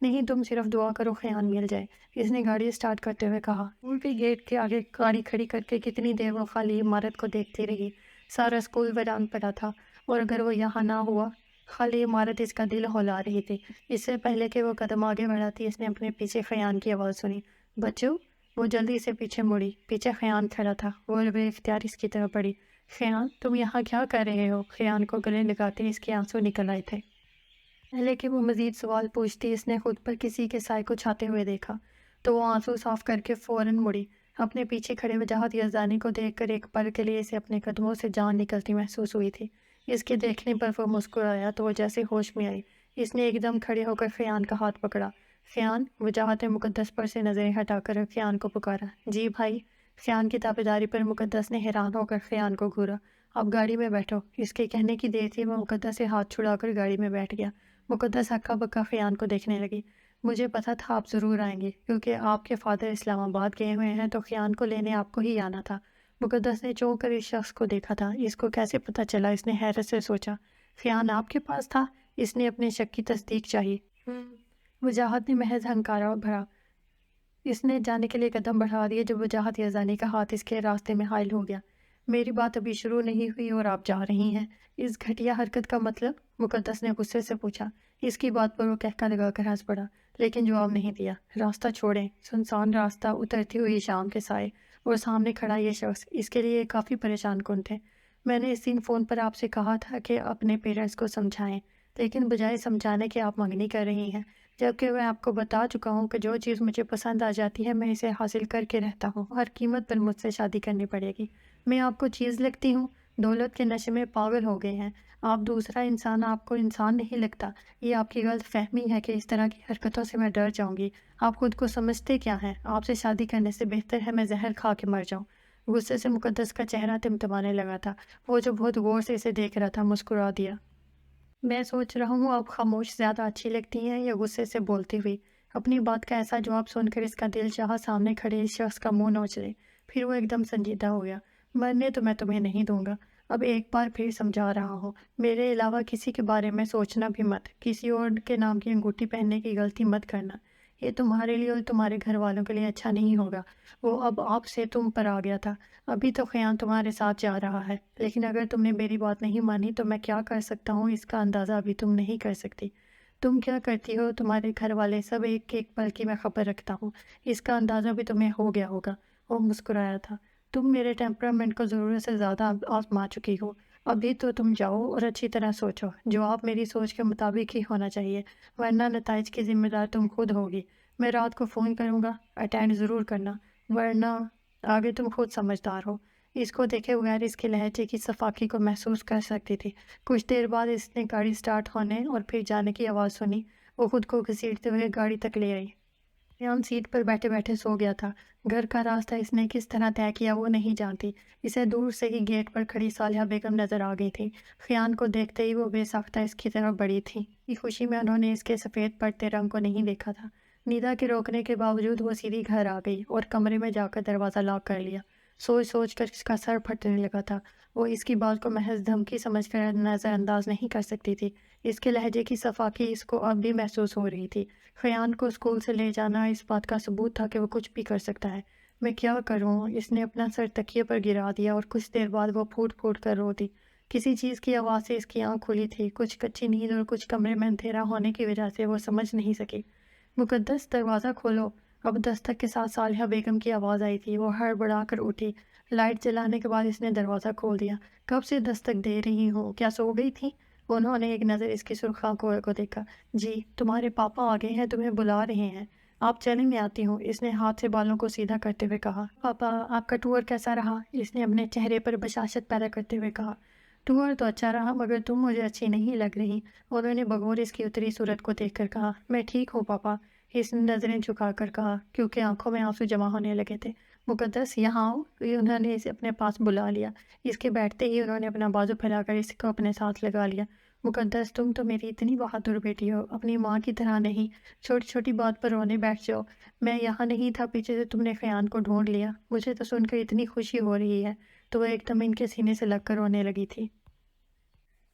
نہیں تم صرف دعا کرو خیان مل جائے، اس نے گاڑی اسٹارٹ کرتے ہوئے کہا۔ وہ بھی گیٹ کے آگے گاڑی کھڑی کر کے کتنی دیر وہ خالی عمارت کو دیکھتی رہی۔ سارا اسکول ویران پڑا تھا، اور اگر وہ یہاں نہ ہوا، خالی عمارت اس کا دل ہلا رہی تھی۔ اس سے پہلے کہ وہ قدم آگے بڑھاتی، اس نے اپنے پیچھے خیان کی آواز سنی، بچو۔ وہ جلدی سے پیچھے مڑی، پیچھے خیان کھڑا تھا۔ وہ بے اختیار اس کی طرف بڑھی۔ خیان، تم یہاں کیا کر رہے ہو؟ خیان کو گلے لگاتے اس کے آنسو نکل آئے تھے۔ پہلے کہ وہ مزید سوال پوچھتی، اس نے خود پر کسی کے سائے کو چھاتے ہوئے دیکھا، تو وہ آنسو صاف کر کے فوراً مڑی۔ اپنے پیچھے کھڑے وجاہت یزدانی کو دیکھ کر ایک پل کے لیے اسے اپنے قدموں سے جان نکلتی محسوس ہوئی تھی۔ اس کے دیکھنے پر وہ مسکرایا تو وہ جیسے ہوش میں آئی۔ اس نے ایک دم کھڑے ہو کر خیان کا ہاتھ پکڑا۔ خیان، وجاہت مقدس پر سے نظریں ہٹا کر خیان کو پکارا، جی بھائی۔ خیان کی تابعداری پر مقدس نے حیران ہو کر خیان کو گھورا۔ اب گاڑی میں بیٹھو۔ اس کے کہنے کی دیر تھی، وہ مقدس سے ہاتھ چھڑا کر گاڑی میں بیٹھ گیا۔ مقدس ہکا بکا خیان کو دیکھنے لگی۔ مجھے پتا تھا آپ ضرور آئیں گے، کیونکہ آپ کے فادر اسلام آباد گئے ہوئے ہیں، تو خیان کو لینے آپ کو ہی آنا تھا۔ مقدس نے چونک کر اس شخص کو دیکھا تھا۔ اس کو کیسے پتہ چلا؟ اس نے حیرت سے سوچا۔ خیان آپ کے پاس تھا؟ اس نے اپنے شک کی تصدیق چاہی۔ وجاہت نے محض ہنکارا بھرا۔ اس نے جانے کے لیے قدم بڑھا دیے جب وجاہت یزدانی کا ہاتھ اس کے راستے میں حائل ہو گیا۔ میری بات ابھی شروع نہیں ہوئی اور آپ جا رہی ہیں، اس گھٹیا حرکت کا مطلب؟ مقدس نے غصے سے پوچھا۔ اس کی بات پر وہ کہکا لگا کر ہنس پڑا، لیکن جواب نہیں دیا۔ راستہ چھوڑیں۔ سنسان راستہ، اترتی ہوئی شام کے سائے، اور سامنے کھڑا یہ شخص اس کے لیے کافی پریشان کن تھے۔ میں نے اس دن فون پر آپ سے کہا تھا کہ اپنے پیرنٹس کو سمجھائیں، لیکن بجائے سمجھانے کے آپ منگنی کر رہی ہیں، جبکہ میں آپ کو بتا چکا ہوں کہ جو چیز مجھے پسند آ جاتی ہے میں اسے حاصل کر کے رہتا ہوں۔ ہر قیمت پر مجھ سے شادی کرنی پڑے گی۔ میں آپ کو چیز لگتی ہوں؟ دولت کے نشے میں پاگل ہو گئے ہیں آپ۔ دوسرا انسان آپ کو انسان نہیں لگتا۔ یہ آپ کی غلط فہمی ہے کہ اس طرح کی حرکتوں سے میں ڈر جاؤں گی۔ آپ خود کو سمجھتے کیا ہیں؟ آپ سے شادی کرنے سے بہتر ہے میں زہر کھا کے مر جاؤں۔ غصے سے مقدس کا چہرہ تمتمانے لگا تھا۔ وہ جو بہت غور سے اسے دیکھ رہا تھا مسکرا دیا۔ میں سوچ رہا ہوں آپ خاموش زیادہ اچھی لگتی ہیں یا غصے سے بولتی ہوئی؟ اپنی بات کا ایسا جواب سن کر اس کا دل چاہا سامنے کھڑے اس شخص کا منہ نوچ لے۔ پھر وہ ایک دم سنجیدہ ہو گیا۔ مرنے تو میں تمہیں نہیں دوں گا۔ اب ایک بار پھر سمجھا رہا ہوں، میرے علاوہ کسی کے بارے میں سوچنا بھی مت۔ کسی اور کے نام کی انگوٹھی پہننے کی غلطی مت کرنا۔ یہ تمہارے لیے اور تمہارے گھر والوں کے لیے اچھا نہیں ہوگا۔ وہ اب آپ سے تم پر آ گیا تھا۔ ابھی تو خیان تمہارے ساتھ جا رہا ہے، لیکن اگر تم نے میری بات نہیں مانی تو میں کیا کر سکتا ہوں اس کا اندازہ ابھی تم نہیں کر سکتی۔ تم کیا کرتی ہو، تمہارے گھر والے سب ایک ایک پل کی میں خبر رکھتا ہوں، اس کا اندازہ بھی تمہیں ہو گیا ہوگا۔ وہ مسکرایا تھا۔ تم میرے ٹیمپرامنٹ کو ضرورت سے زیادہ آزما چکی ہو۔ ابھی تو تم جاؤ اور اچھی طرح سوچو۔ جواب میری سوچ کے مطابق ہی ہونا چاہیے، ورنہ نتائج کی ذمہ دار تم خود ہوگی۔ میں رات کو فون کروں گا، اٹینڈ ضرور کرنا، ورنہ آگے تم خود سمجھدار ہو۔ اس کو دیکھے بغیر اس کے لہجے کی صفاقی کو محسوس کر سکتی تھی۔ کچھ دیر بعد اس نے گاڑی سٹارٹ ہونے اور پھر جانے کی آواز سنی۔ وہ خود کو گھسیٹتے ہوئے گاڑی تک لے آئی۔ خیان سیٹ پر بیٹھے بیٹھے سو گیا تھا۔ گھر کا راستہ اس نے کس طرح طے کیا وہ نہیں جانتی۔ اسے دور سے ہی گیٹ پر کھڑی صالحہ بیگم نظر آ گئی تھی۔ خیان کو دیکھتے ہی وہ بے ساختہ اس کی طرف بڑھی تھی۔ اس خوشی میں انہوں نے اس کے سفید پڑتے رنگ کو نہیں دیکھا تھا۔ نیدا کے روکنے کے باوجود وہ سیدھی گھر آ گئی اور کمرے میں جا کر دروازہ لاک کر لیا۔ سوچ سوچ کر اس کا سر پھٹنے لگا تھا۔ وہ اس کی بات کو محض دھمکی سمجھ کر نظر انداز نہیں کر سکتی تھی۔ اس کے لہجے کی صفاقی اس کو اب بھی محسوس ہو رہی تھی۔ خیان کو اسکول سے لے جانا اس بات کا ثبوت تھا کہ وہ کچھ بھی کر سکتا ہے۔ میں کیا کروں؟ اس نے اپنا سر تکیے پر گرا دیا اور کچھ دیر بعد وہ پھوٹ پھوٹ کر رو دی۔ کسی چیز کی آواز سے اس کی آنکھ کھلی تھی، کچھ کچی نیند اور کچھ کمرے میں اندھیرا ہونے کی وجہ سے وہ سمجھ نہیں سکی۔ مقدس، دروازہ کھولو۔ اب دستک کے ساتھ صالحہ بیگم کی آواز آئی تھی۔ وہ ہڑبڑا کر اٹھی۔ لائٹ جلانے کے بعد اس نے دروازہ کھول دیا۔ کب سے دستک دے رہی ہوں، کیا سو گئی تھی؟ انہوں نے ایک نظر اس کی سرخ آنکھوں کو دیکھا۔ جی، تمہارے پاپا آ گئے ہیں، تمہیں بلا رہے ہیں۔ آپ چلیں، میں آتی ہوں، اس نے ہاتھ سے بالوں کو سیدھا کرتے ہوئے کہا۔ پاپا، آپ کا ٹور کیسا رہا؟ اس نے اپنے چہرے پر بشاشت پیدا کرتے ہوئے کہا۔ ٹور تو اچھا رہا، مگر تم مجھے اچھی نہیں لگ رہی، انہوں نے بغور اس کی اتری صورت کو دیکھ کر کہا۔ میں ٹھیک ہوں پاپا، اس نے نظریں جھکا کر کہا، کیونکہ آنکھوں میں آنسو جمع ہونے لگے تھے۔ مقدس، یہاں آؤ، انہوں نے اسے اپنے پاس بلا لیا۔ اس کے بیٹھتے ہی انہوں نے اپنا بازو پھیلا کر اس کو اپنے ساتھ لگا لیا۔ مقدس، تم تو میری اتنی بہادر بیٹی ہو، اپنی ماں کی طرح نہیں، چھوٹی چھوٹی بات پر رونے بیٹھ جاؤ۔ میں یہاں نہیں تھا، پیچھے سے تم نے خیان کو ڈھونڈ لیا، مجھے تو سن کر اتنی خوشی ہو رہی ہے۔ تو وہ ایک دم ان کے سینے سے لگ کر رونے لگی تھی۔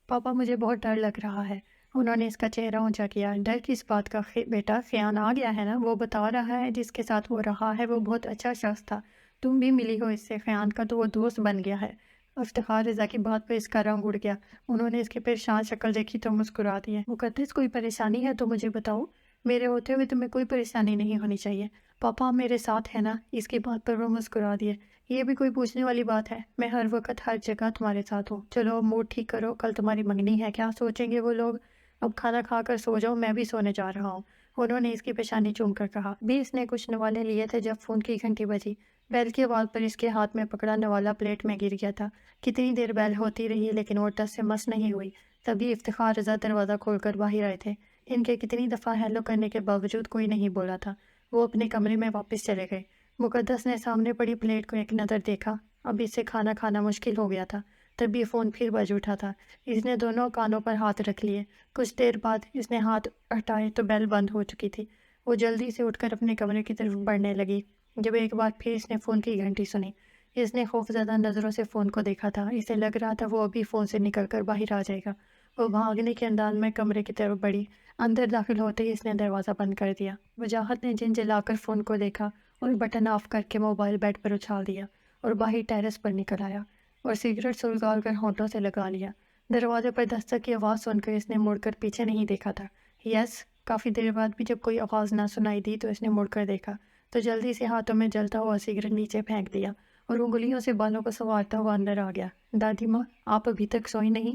پاپا، مجھے بہت ڈر لگ رہا ہے، انہوں نے اس کا چہرہ اونچا کیا۔ ڈر کس بات کا بیٹا، خیال آ گیا ہے نا؟ وہ بتا رہا ہے جس کے ساتھ وہ رہا ہے وہ بہت اچھا شخص تھا، تم بھی ملی ہو اس سے، خیان کا تو وہ دوست بن گیا ہے۔ افتخار رضا کی بات پہ اس کا رنگ اڑ گیا۔ انہوں نے اس کی پریشان شکل دیکھی تو مسکرا دیا۔ مقدس، کوئی پریشانی ہے تو مجھے بتاؤ، میرے ہوتے ہوئے تمہیں کوئی پریشانی نہیں ہونی چاہیے، پاپا میرے ساتھ ہے نا؟ اس کی بات پر وہ مسکرا دیا۔ یہ بھی کوئی پوچھنے والی بات ہے، میں ہر وقت ہر جگہ تمہارے ساتھ ہوں۔ چلو اب موڈ ٹھیک کرو، کل تمہاری منگنی ہے، کیا سوچیں گے وہ لوگ؟ اب کھانا کھا کر سو جاؤ، میں بھی سونے جا رہا ہوں، انہوں نے اس کی پیشانی چوم کر کہا۔ بھی اس نے کچھ نوالے لیے تھے جب فون کی گھنٹی بجی۔ بیل کی آواز پر اس کے ہاتھ میں پکڑا نوالا پلیٹ میں گر گیا تھا۔ کتنی دیر بیل ہوتی رہی لیکن وہ ٹس سے مس نہیں ہوئی۔ تبھی افتخار رضا دروازہ کھول کر باہر آئے تھے۔ ان کے کتنی دفعہ ہیلو کرنے کے باوجود کوئی نہیں بولا تھا۔ وہ اپنے کمرے میں واپس چلے گئے۔ مقدس نے سامنے پڑی پلیٹ کو ایک نظر دیکھا۔ اب اس سے کھانا کھانا مشکل ہو گیا تھا۔ تبھی فون پھر بج اٹھا تھا۔ اس نے دونوں کانوں پر ہاتھ رکھ لیے۔ کچھ دیر بعد اس نے ہاتھ ہٹائے تو بیل بند ہو چکی تھی۔ وہ جلدی سے اٹھ کر اپنے کمرے کی طرف بڑھنے لگی۔ جب ایک بار پھر اس نے فون کی گھنٹی سنی، اس نے خوفزدہ نظروں سے فون کو دیکھا تھا۔ اسے لگ رہا تھا وہ ابھی فون سے نکل کر باہر آ جائے گا۔ وہ بھاگنے کے انداز میں کمرے کی طرف بڑھی۔ اندر داخل ہوتے ہی اس نے دروازہ بند کر دیا۔ وجاہت نے جھنجھلا کر فون کو دیکھا اور بٹن آف کر کے موبائل بیڈ پر اچھال دیا اور باہر ٹیرس پر نکل آیا اور سگریٹ سلگال کر ہونٹوں سے لگا لیا۔ دروازے پر دستک کی آواز سن کر اس نے مڑ کر پیچھے نہیں دیکھا تھا۔ یس، کافی دیر بعد بھی جب کوئی آواز نہ سنائی دی تو اس نے مڑ کر دیکھا تو جلدی سے ہاتھوں میں جلتا ہوا سگریٹ نیچے پھینک دیا اور انگلیوں سے بالوں کو سنوارتا ہوا اندر آ گیا۔ دادی ماں، آپ ابھی تک سوئی نہیں؟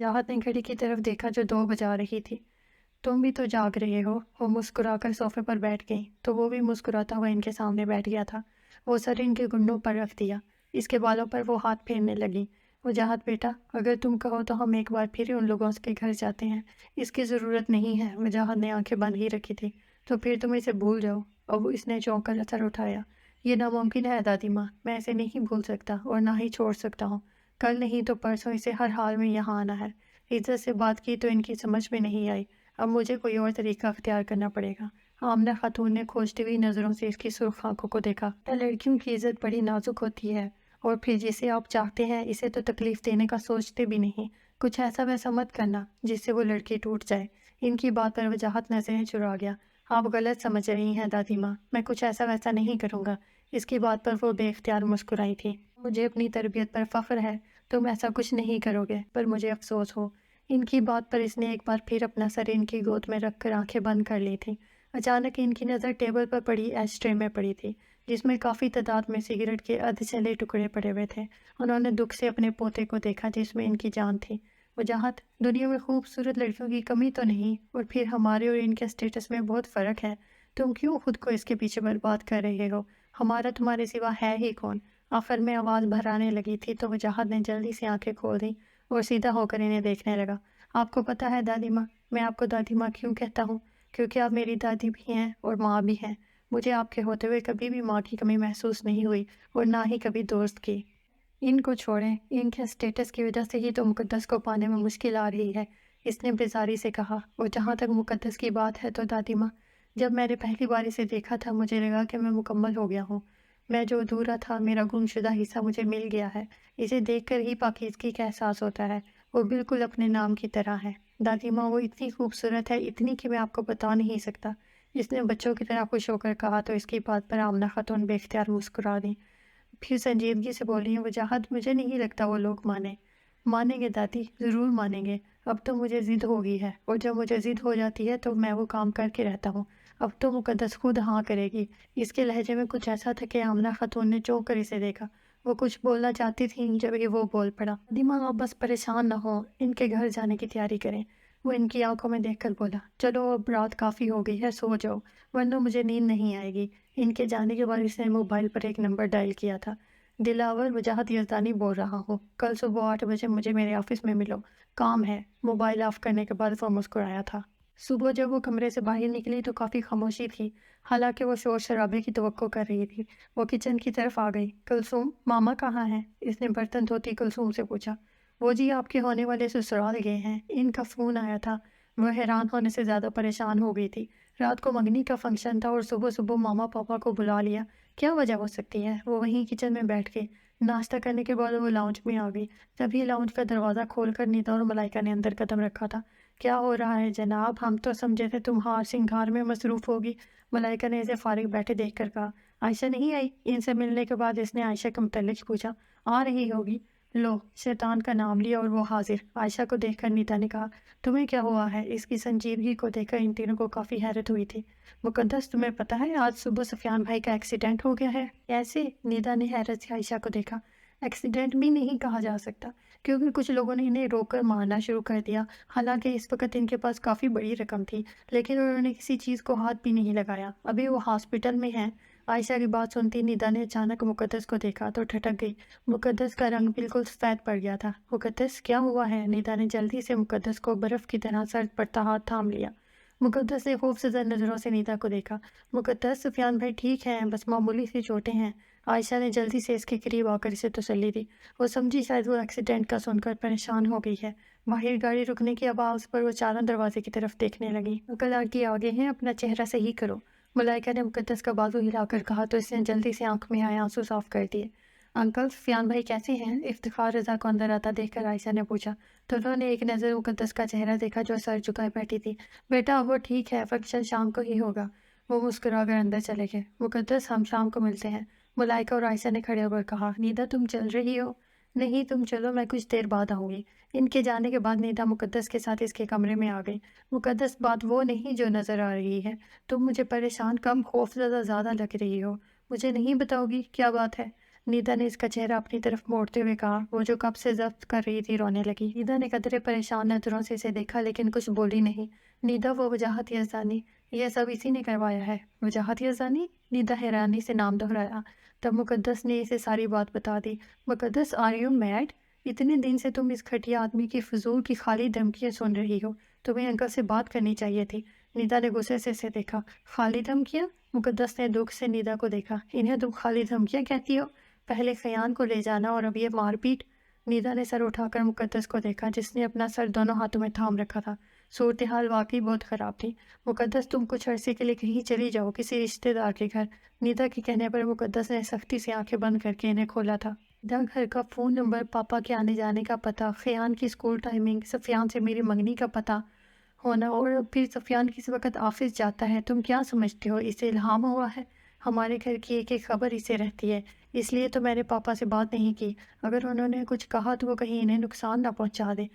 راحت نے گھڑی کی طرف دیکھا جو 2 بجا رہی تھی۔ تم بھی تو جاگ رہے ہو؟ وہ مسکرا کر صوفے پر بیٹھ گئی تو وہ بھی مسکراتا ہوا ان کے سامنے بیٹھ گیا تھا۔ وہ سر ان کے گھٹنوں پر رکھ دیا۔ اس کے بالوں پر وہ ہاتھ پھیرنے لگی۔ وجاہت بیٹا، اگر تم کہو تو ہم ایک بار پھر ان لوگوں کے گھر جاتے ہیں۔ اس کی ضرورت نہیں ہے، وجاہت نے آنکھیں بند ہی رکھی تھی۔ تو پھر تم اسے بھول جاؤ۔ اب اس نے چونک کر سر اٹھایا۔ یہ ناممکن ہے دادی ماں، میں اسے نہیں بھول سکتا اور نہ ہی چھوڑ سکتا ہوں۔ کل نہیں تو پرسوں اسے ہر حال میں یہاں آنا ہے۔ عزت سے بات کی تو ان کی سمجھ میں نہیں آئی۔ اب مجھے کوئی اور طریقہ اختیار کرنا پڑے گا۔ آمنہ خاتون نے کھوجتی ہوئی نظروں سے اس کی سرخ آنکھوں کو دیکھا۔ لڑکیوں کی عزت بڑی نازک ہوتی ہے، اور پھر جسے آپ چاہتے ہیں اسے تو تکلیف دینے کا سوچتے بھی نہیں۔ کچھ ایسا ویسا مت کرنا جس سے وہ لڑکی ٹوٹ جائے۔ ان کی بات پر وجاہت نظریں چرا گیا۔ آپ غلط سمجھ رہی ہیں دادی ماں، میں کچھ ایسا ویسا نہیں کروں گا۔ اس کی بات پر وہ بے اختیار مسکرائی تھی۔ مجھے اپنی تربیت پر فخر ہے، تم ایسا کچھ نہیں کرو گے، پر مجھے افسوس ہو۔ ان کی بات پر اس نے ایک بار پھر اپنا سر ان کی گود میں رکھ کر آنکھیں بند کر لی تھیں۔ اچانک ان کی نظر ٹیبل پر پڑی ایش ٹرے میں پڑی تھی جس میں کافی تعداد میں سگریٹ کے ادھ جلے ٹکڑے پڑے ہوئے تھے۔ انہوں نے دکھ سے اپنے پوتے کو دیکھا جس میں ان کی جان تھی۔ وجاہت، دنیا میں خوبصورت لڑکیوں کی کمی تو نہیں، اور پھر ہمارے اور ان کے اسٹیٹس میں بہت فرق ہے۔ تم کیوں خود کو اس کے پیچھے برباد کر رہے ہو؟ ہمارا تمہارے سوا ہے ہی کون؟ آخر میں آواز بھرانے لگی تھی تو وجاہت نے جلدی سے آنکھیں کھول دیں اور سیدھا ہو کر انہیں دیکھنے لگا۔ آپ کو پتہ ہے دادی ماں، میں آپ کو دادی ماں کیوں کہتا ہوں؟ کیونکہ آپ میری دادی بھی ہیں اور ماں بھی ہیں۔ مجھے آپ کے ہوتے ہوئے کبھی بھی ماں کی کمی محسوس نہیں ہوئی اور نہ ہی کبھی دوست کی۔ ان کو چھوڑیں، ان کے اسٹیٹس کی وجہ سے ہی تو مقدس کو پانے میں مشکل آ رہی ہے، اس نے بیزاری سے کہا۔ اور جہاں تک مقدس کی بات ہے تو دادی ماں، جب میں نے پہلی بار اسے دیکھا تھا مجھے لگا کہ میں مکمل ہو گیا ہوں۔ میں جو ادھورا تھا، میرا گم شدہ حصہ مجھے مل گیا ہے۔ اسے دیکھ کر ہی پاکیزگی کا احساس ہوتا ہے۔ وہ بالکل اپنے نام کی طرح ہے۔ دادی ماں، وہ اتنی خوبصورت ہے، اتنی کہ میں آپ کو بتا نہیں سکتا، اس نے بچوں کی طرح خوش ہو کر کہا تو اس کی بات پر آمنہ خاتون بے اختیار مسکرا دیں۔ پھر سنجیدگی سے بولی ہیں، وجاہت، مجھے نہیں لگتا وہ لوگ مانیں گے دادی، ضرور مانیں گے۔ اب تو مجھے ضد ہو گئی ہے، اور جب مجھے ضد ہو جاتی ہے تو میں وہ کام کر کے رہتا ہوں۔ اب تو مقدس خود ہاں کرے گی۔ اس کے لہجے میں کچھ ایسا تھا کہ آمنہ خاتون نے چونک کر اسے دیکھا۔ وہ کچھ بولنا چاہتی تھیں جب یہ وہ بول پڑا۔ دادی ماں، آپ بس پریشان نہ ہوں، ان کے گھر جانے کی تیاری کریں۔ وہ ان کی آنکھوں میں دیکھ کر بولا، چلو اب رات کافی ہو گئی ہے، سو جاؤ، ورنہ مجھے نیند نہیں آئے گی۔ ان کے جانے کے بعد اس نے موبائل پر ایک نمبر ڈائل کیا تھا۔ دلاور وجاہت یزدانی بول رہا ہوں، کل صبح 8 بجے مجھے میرے آفس میں ملو، کام ہے۔ موبائل آف کرنے کے بعد وہ مسکرایا تھا۔ صبح جب وہ کمرے سے باہر نکلی تو کافی خاموشی تھی، حالانکہ وہ شور شرابے کی توقع کر رہی تھی۔ وہ کچن کی طرف آ گئی۔ کلثوم، ماما کہاں ہیں؟ اس نے برتن دھوتی کلثوم سے پوچھا۔ وہ جی آپ کے ہونے والے سسرال گئے ہیں، ان کا فون آیا تھا۔ وہ حیران ہونے سے زیادہ پریشان ہو گئی تھی۔ رات کو منگنی کا فنکشن تھا اور صبح صبح ماما پاپا کو بلا لیا، کیا وجہ ہو سکتی ہے؟ وہ وہیں کچن میں بیٹھ گئی۔ ناشتہ کرنے کے بعد وہ لاؤنج میں آ گئی۔ تبھی لاؤنج کا دروازہ کھول کر نیتا اور ملائکہ نے اندر قدم رکھا تھا۔ کیا ہو رہا ہے جناب؟ ہم تو سمجھے تھے تم ہار سنگار میں مصروف ہوگی۔ ملائکہ نے اسے فارغ بیٹھے دیکھ کر کہا۔ عائشہ نہیں آئی؟ ان سے ملنے کے بعد اس نے عائشہ کے متعلق پوچھا۔ آ رہی ہوگی۔ لو، شیطان کا نام لیا اور وہ حاضر۔ عائشہ کو دیکھ کر نیتا نے کہا، تمہیں کیا ہوا ہے؟ اس کی سنجیدگی کو دیکھ کر ان تینوں کو کافی حیرت ہوئی تھی۔ مقدس، تمہیں پتہ ہے آج صبح سفیان بھائی کا ایکسیڈنٹ ہو گیا ہے؟ کیسے؟ نیتا نے حیرت سے عائشہ کو دیکھا۔ ایکسیڈنٹ بھی نہیں کہا جا سکتا، کیونکہ کچھ لوگوں نے انہیں روک کر مارنا شروع کر دیا۔ حالانکہ اس وقت ان کے پاس کافی بڑی رقم تھی، لیکن انہوں نے کسی چیز کو ہاتھ بھی نہیں لگایا۔ ابھی وہ ہاسپٹل میں ہیں۔ عائشہ کی بات سنتی نیدا نے اچانک مقدس کو دیکھا تو ٹھٹک گئی۔ مقدس کا رنگ بالکل سفید پڑ گیا تھا۔ مقدس، کیا ہوا ہے؟ نیدا نے جلدی سے مقدس کو برف کی طرح سرد پڑتا ہاتھ تھام لیا۔ مقدس نے خوفزدہ نظروں سے نیدا کو دیکھا۔ مقدس، سفیان بھائی ٹھیک ہیں، بس معمولی سی چوٹیں ہیں۔ عائشہ نے جلدی سے اس کے قریب آ کر اسے تسلی دی۔ وہ سمجھی شاید وہ ایکسیڈنٹ کا سن کر پریشان ہو گئی ہے۔ باہر گاڑی رکنے کی آواز پر وہ چاروں دروازے کی طرف دیکھنے لگی۔ انکل آنٹی آگے ہیں، اپنا چہرہ صحیح کرو۔ ملائکہ نے مقدس کا بازو ہلا کر کہا تو اس نے جلدی سے آنکھ میں آئے آنسو صاف کر دیے۔ انکل، سفیان بھائی کیسے ہیں؟ افتخار رضا کو اندر آتا دیکھ کر عائشہ نے پوچھا تو انہوں نے ایک نظر مقدس کا چہرہ دیکھا جو سر جھکائے بیٹھی تھی۔ بیٹا، وہ ٹھیک ہے، فنکشن شام کو ہی ہوگا۔ وہ مسکرا کر اندر چلے گئے۔ مقدس، ہم شام کو ملتے ہیں، ملائکہ اور عائشہ نے کھڑے ہو کر کہا۔ نیدا، تم چل رہی ہو؟ نہیں، تم چلو، میں کچھ دیر بعد آؤں گی۔ ان کے جانے کے بعد نیدا مقدس کے ساتھ اس کے کمرے میں آ گئی۔ مقدس، بات وہ نہیں جو نظر آ رہی ہے۔ تم مجھے پریشان کم خوفزدہ زیادہ لگ رہی ہو۔ مجھے نہیں بتاؤ گی کیا بات ہے؟ نیدا نے اس کا چہرہ اپنی طرف موڑتے ہوئے کہا۔ وہ جو کب سے ضبط کر رہی تھی رونے لگی۔ نیدا نے قدرے پریشان نظروں سے اسے دیکھا لیکن کچھ بولی نہیں۔ نیدا، وہ وجاہت یزدانی، یہ سب اسی نے کروایا ہے۔ وجاہت یزدانی؟ نیدا حیرانی سے نام دہرایا۔ تب مقدس نے اسے ساری بات بتا دی۔ مقدس، آر یو میڈ؟ اتنے دن سے تم اس گھٹیا آدمی کی فضول کی خالی دھمکیاں سن رہی ہو۔ تمہیں انکل سے بات کرنی چاہیے تھی۔ نیدا نے غصے سے اسے دیکھا۔ خالی دھمکیاں؟ مقدس نے دکھ سے نیدا کو دیکھا۔ انہیں تم خالی دھمکیاں کہتی ہو؟ پہلے خیان کو لے جانا اور اب یہ مار پیٹ۔ نیدا نے سر اٹھا کر مقدس کو دیکھا جس نے اپنا سر دونوں ہاتھوں میں تھام رکھا تھا۔ صورتحال واقعی بہت خراب تھی۔ مقدس، تم کچھ عرصے کے لیے کہیں چلی جاؤ، کسی رشتہ دار کے گھر۔ نیدا کے کہنے پر مقدس نے سختی سے آنکھیں بند کر کے انہیں کھولا تھا۔ نیدا گھر کا فون نمبر، پاپا کے آنے جانے کا پتہ، خیان کی اسکول ٹائمنگ، سفیان سے میری منگنی کا پتہ ہونا، اور پھر سفیان کس وقت آفس جاتا ہے۔ تم کیا سمجھتے ہو اسے الہام ہوا ہے؟ ہمارے گھر کی ایک ایک خبر اسے رہتی ہے، اس لیے تو میں نے پاپا سے بات نہیں کی۔ اگر انہوں نے کچھ کہا تو وہ کہیں انہیں نقصان نہ پہنچا دے،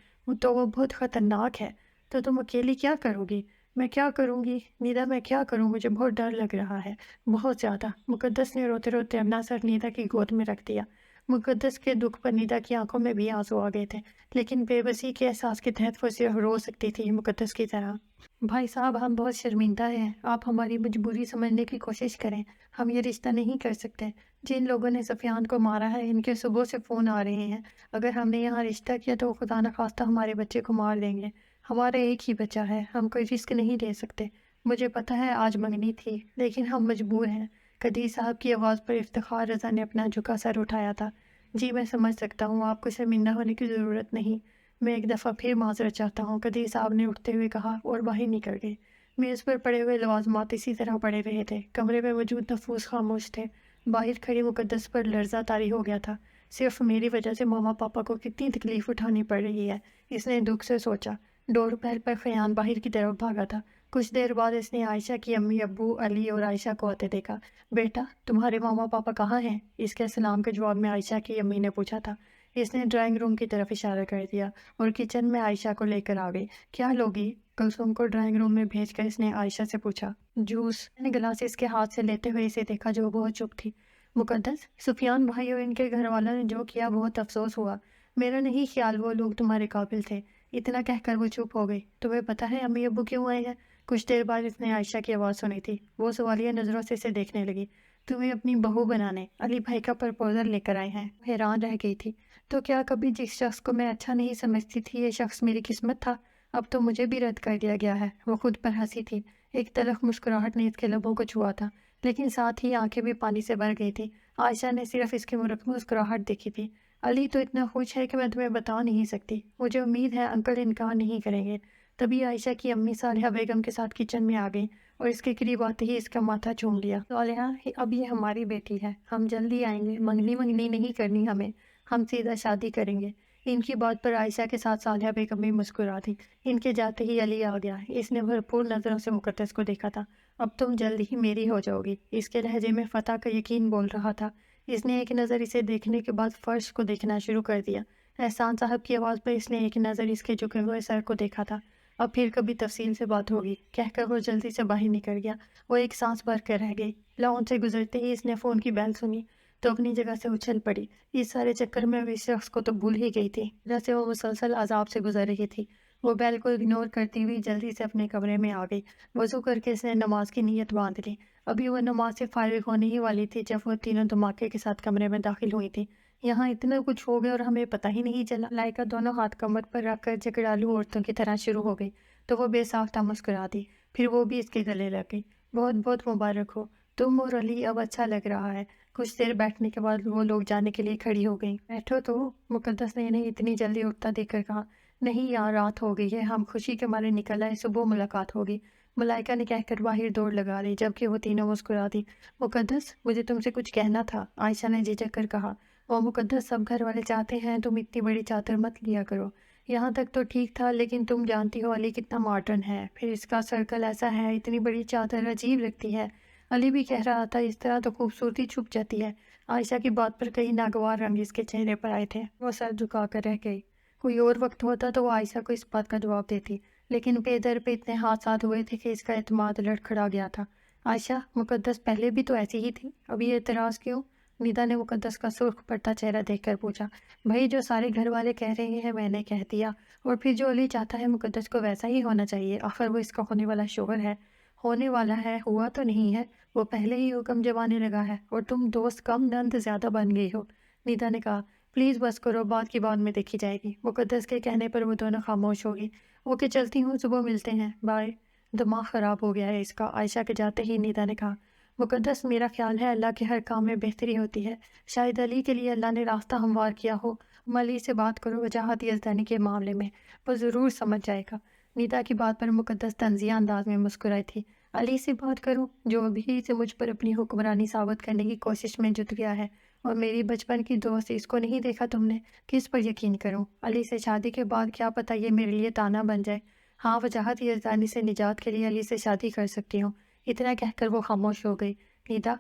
تو وہ بہت خطرناک ہے۔ تو تم اکیلی کیا کرو گی؟ میں کیا کروں گی نیدا، میں کیا کروں؟ مجھے بہت ڈر لگ رہا ہے، بہت زیادہ۔ مقدس نے روتے روتے اپنا سر نیدا کی گود میں رکھ دیا۔ مقدس کے دکھ پر نیدا کی آنکھوں میں بھی آنسو آ گئے تھے، لیکن بے بسی کے احساس کے تحت وہ صرف رو سکتی تھی مقدس کی طرح۔ بھائی صاحب، ہم بہت شرمندہ ہیں، آپ ہماری مجبوری سمجھنے کی کوشش کریں۔ ہم یہ رشتہ نہیں کر سکتے۔ جن لوگوں نے سفیان کو مارا ہے ان کے صبح سے فون آ رہے ہیں۔ اگر ہم نے یہاں رشتہ کیا تو وہ خدا نخواستہ ہمارے بچے کو مار دیں گے۔ ہمارا ایک ہی بچہ ہے، ہم کوئی رسک نہیں لے سکتے۔ مجھے پتہ ہے آج منگنی تھی، لیکن ہم مجبور ہیں۔ قدیر صاحب کی آواز پر افتخار رضا نے اپنا جھکا سر اٹھایا تھا۔ جی میں سمجھ سکتا ہوں، آپ کو شرمندہ ہونے کی ضرورت نہیں۔ میں ایک دفعہ پھر معذرت چاہتا ہوں، قدیر صاحب نے اٹھتے ہوئے کہا اور باہر نکل گئے۔ میز پر پڑے ہوئے لوازمات اسی طرح پڑے رہے تھے۔ کمرے میں موجود نفوس خاموش تھے۔ باہر کھڑی مقدس پر لرزہ طاری ہو گیا تھا۔ صرف میری وجہ سے ماما پاپا کو کتنی تکلیف اٹھانی پڑ رہی ہے، اس نے دکھ سے سوچا۔ ڈور بیل پر خیان باہر کی طرف بھاگا تھا۔ کچھ دیر بعد اس نے عائشہ کی امی ابو علی اور عائشہ کو آتے دیکھا۔ بیٹا، تمہارے ماما پاپا کہاں ہیں؟ اس کے سلام کے جواب میں عائشہ کی امی نے پوچھا تھا۔ اس نے ڈرائنگ روم کی طرف اشارہ کر دیا اور کچن میں عائشہ کو لے کر آ گئی۔ کیا لوگی؟ کلثوم کو ڈرائنگ روم میں بھیج کر اس نے عائشہ سے پوچھا۔ جوس۔ میں نے گلاس اس کے ہاتھ سے لیتے ہوئے اسے دیکھا جو بہت چپ تھی۔ مقدس، سفیان بھائی اور ان کے گھر والوں نے جو کیا بہت افسوس ہوا۔ میرا نہیں خیال وہ لوگ تمہارے قابل تھے۔ اتنا کہہ کر وہ چپ ہو گئی۔ تمہیں پتہ ہے امی ابو کیوں آئے ہیں؟ کچھ دیر بعد اس نے عائشہ کی آواز سنی تھی۔ وہ سوالیہ نظروں سے اسے دیکھنے لگی۔ تمہیں اپنی بہو بنانے علی بھائی کا پرپوزل لے کر آئے ہیں۔ حیران رہ گئی تھی۔ تو کیا کبھی جس شخص کو میں اچھا نہیں سمجھتی تھی یہ شخص میری قسمت تھا؟ اب تو مجھے بھی رد کر دیا گیا ہے۔ وہ خود پر ہنسی تھی۔ ایک تلخ مسکراہٹ نے اس کے لبوں کو چھوا تھا، لیکن ساتھ ہی آنکھیں بھی پانی سے بھر گئی تھی۔ عائشہ نے صرف اس کی مسکراہٹ دیکھی تھی۔ علی تو اتنا خوش ہے کہ میں تمہیں بتا نہیں سکتی۔ مجھے امید ہے انکل انکار نہیں کریں گے۔ تبھی عائشہ کی امی صالحہ بیگم کے ساتھ کچن میں آ گئی اور اس کے قریب آتے ہی اس کا ماتھا چوم لیا۔ صالحہ، اب یہ ہماری بیٹی ہے، ہم جلدی آئیں گے، منگنی نہیں کرنی ہمیں، ہم سیدھا شادی کریں گے۔ ان کی بات پر عائشہ کے ساتھ صالحہ بیگم بھی مسکرا دی۔ ان کے جاتے ہی علی آ گیا۔ اس نے بھرپور نظروں سے مقدس کو دیکھا تھا۔ اب تم جلد ہی میری ہو جاؤ گی، اس کے لہجے میں فتح کا یقین بول رہا تھا۔ اس نے ایک نظر اسے دیکھنے کے بعد فرش کو دیکھنا شروع کر دیا۔ احسان صاحب کی آواز پر اس نے ایک نظر اس کے جھکے ہوئے سر کو دیکھا تھا۔ اب پھر کبھی تفصیل سے بات ہوگی کہہ کر وہ جلدی سے باہر نکل گیا۔ وہ ایک سانس بھر کر رہ گئی۔ لاؤنج سے گزرتے ہی اس نے فون کی بیل سنی تو اپنی جگہ سے اچھل پڑی۔ اس سارے چکر میں وہ اس شخص کو تو بھول ہی گئی تھی جیسے وہ مسلسل عذاب سے گزر رہی تھی۔ وہ بیل کو اگنور کرتی ہوئی جلدی سے اپنے کمرے میں آ گئی۔ وضو کر کے اس نے نماز کی نیت باندھ لی۔ ابھی وہ نماز سے فارغ ہونے ہی والی تھی جب وہ تینوں دھماکے کے ساتھ کمرے میں داخل ہوئی تھی۔ یہاں اتنا کچھ ہو گیا اور ہمیں پتہ ہی نہیں چلا۔ لائکا دونوں ہاتھ کمر پر رکھ کر جھگڑالو عورتوں کی طرح شروع ہو گئی تو وہ بے ساختہ مسکرا دی۔ پھر وہ بھی اس کے گلے لگ گئی۔ بہت بہت مبارک ہو، تم اور علی اب اچھا لگ رہا ہے۔ کچھ دیر بیٹھنے کے بعد وہ لوگ جانے کے لیے کھڑی ہو گئیں۔ بیٹھو تو، مقدس نے انہیں اتنی جلدی اٹھتا دیکھ کر کہا۔ نہیں یار، رات ہو گئی ہے، ہم خوشی کے مارے نکل آئے، صبح ملاقات ہوگی، ملائکہ نے کہہ کر باہر دوڑ لگا دی جبکہ وہ تینوں مسکرا دی۔ مقدس، مجھے تم سے کچھ کہنا تھا، عائشہ نے جھجک کر کہا۔ وہ مقدس، سب گھر والے چاہتے ہیں تم اتنی بڑی چادر مت لیا کرو۔ یہاں تک تو ٹھیک تھا، لیکن تم جانتی ہو علی کتنا ماڈرن ہے، پھر اس کا سرکل ایسا ہے، اتنی بڑی چادر عجیب لگتی ہے۔ علی بھی کہہ رہا تھا اس طرح تو خوبصورتی چھپ جاتی ہے۔ عائشہ کی بات پر کئی ناگوار رنگ اس کے چہرے پر آئے تھے۔ وہ سر جھکا کر رہ گئی۔ کوئی اور وقت ہوتا تو وہ عائشہ کو اس بات کا جواب دیتی، لیکن پے در پہ اتنے حادثات ہوئے تھے کہ اس کا اعتماد لڑکھڑا گیا تھا۔ عائشہ، مقدس پہلے بھی تو ایسی ہی تھی، ابھی اعتراض کیوں؟ نیدا نے مقدس کا سرخ پڑتا چہرہ دیکھ کر پوچھا۔ بھائی، جو سارے گھر والے کہہ رہے ہیں میں نے کہہ دیا، اور پھر جو علی چاہتا ہے مقدس کو ویسا ہی ہونا چاہیے، آخر وہ اس کا ہونے والا شوہر ہے۔ ہونے والا ہے، ہوا تو نہیں ہے، وہ پہلے ہی حکم جمانے لگا ہے، اور تم دوست کم نند زیادہ بن گئی ہو۔ نیدا نے کہا، پلیز بس کرو، بات کی بعد میں دیکھی جائے گی۔ مقدس کے کہنے پر وہ دونوں خاموش ہو گئی۔ اوکے، چلتی ہوں، صبح ملتے ہیں، بائے۔ دماغ خراب ہو گیا ہے اس کا، عائشہ کے جاتے ہی نیدا نے کہا۔ مقدس، میرا خیال ہے اللہ کے ہر کام میں بہتری ہوتی ہے، شاید علی کے لیے اللہ نے راستہ ہموار کیا ہو۔ علی سے بات کرو وجاہت یزدانی کے معاملے میں، وہ ضرور سمجھ جائے گا۔ نیدا کی بات پر مقدس طنزیہ انداز میں مسکرائی تھی۔ علی سے بات کروں، جو ابھی سے مجھ پر اپنی حکمرانی ثابت کرنے کی کوشش میں جت گیا ہے، اور میری بچپن کی دوست، اس کو نہیں دیکھا تم نے؟ کس پر یقین کروں؟ علی سے شادی کے بعد کیا پتہ یہ میرے لیے تانا بن جائے۔ ہاں، وجاہت یزدانی سے نجات کے لیے علی سے شادی کر سکتی ہوں۔ اتنا کہہ کر وہ خاموش ہو گئی۔ نیدا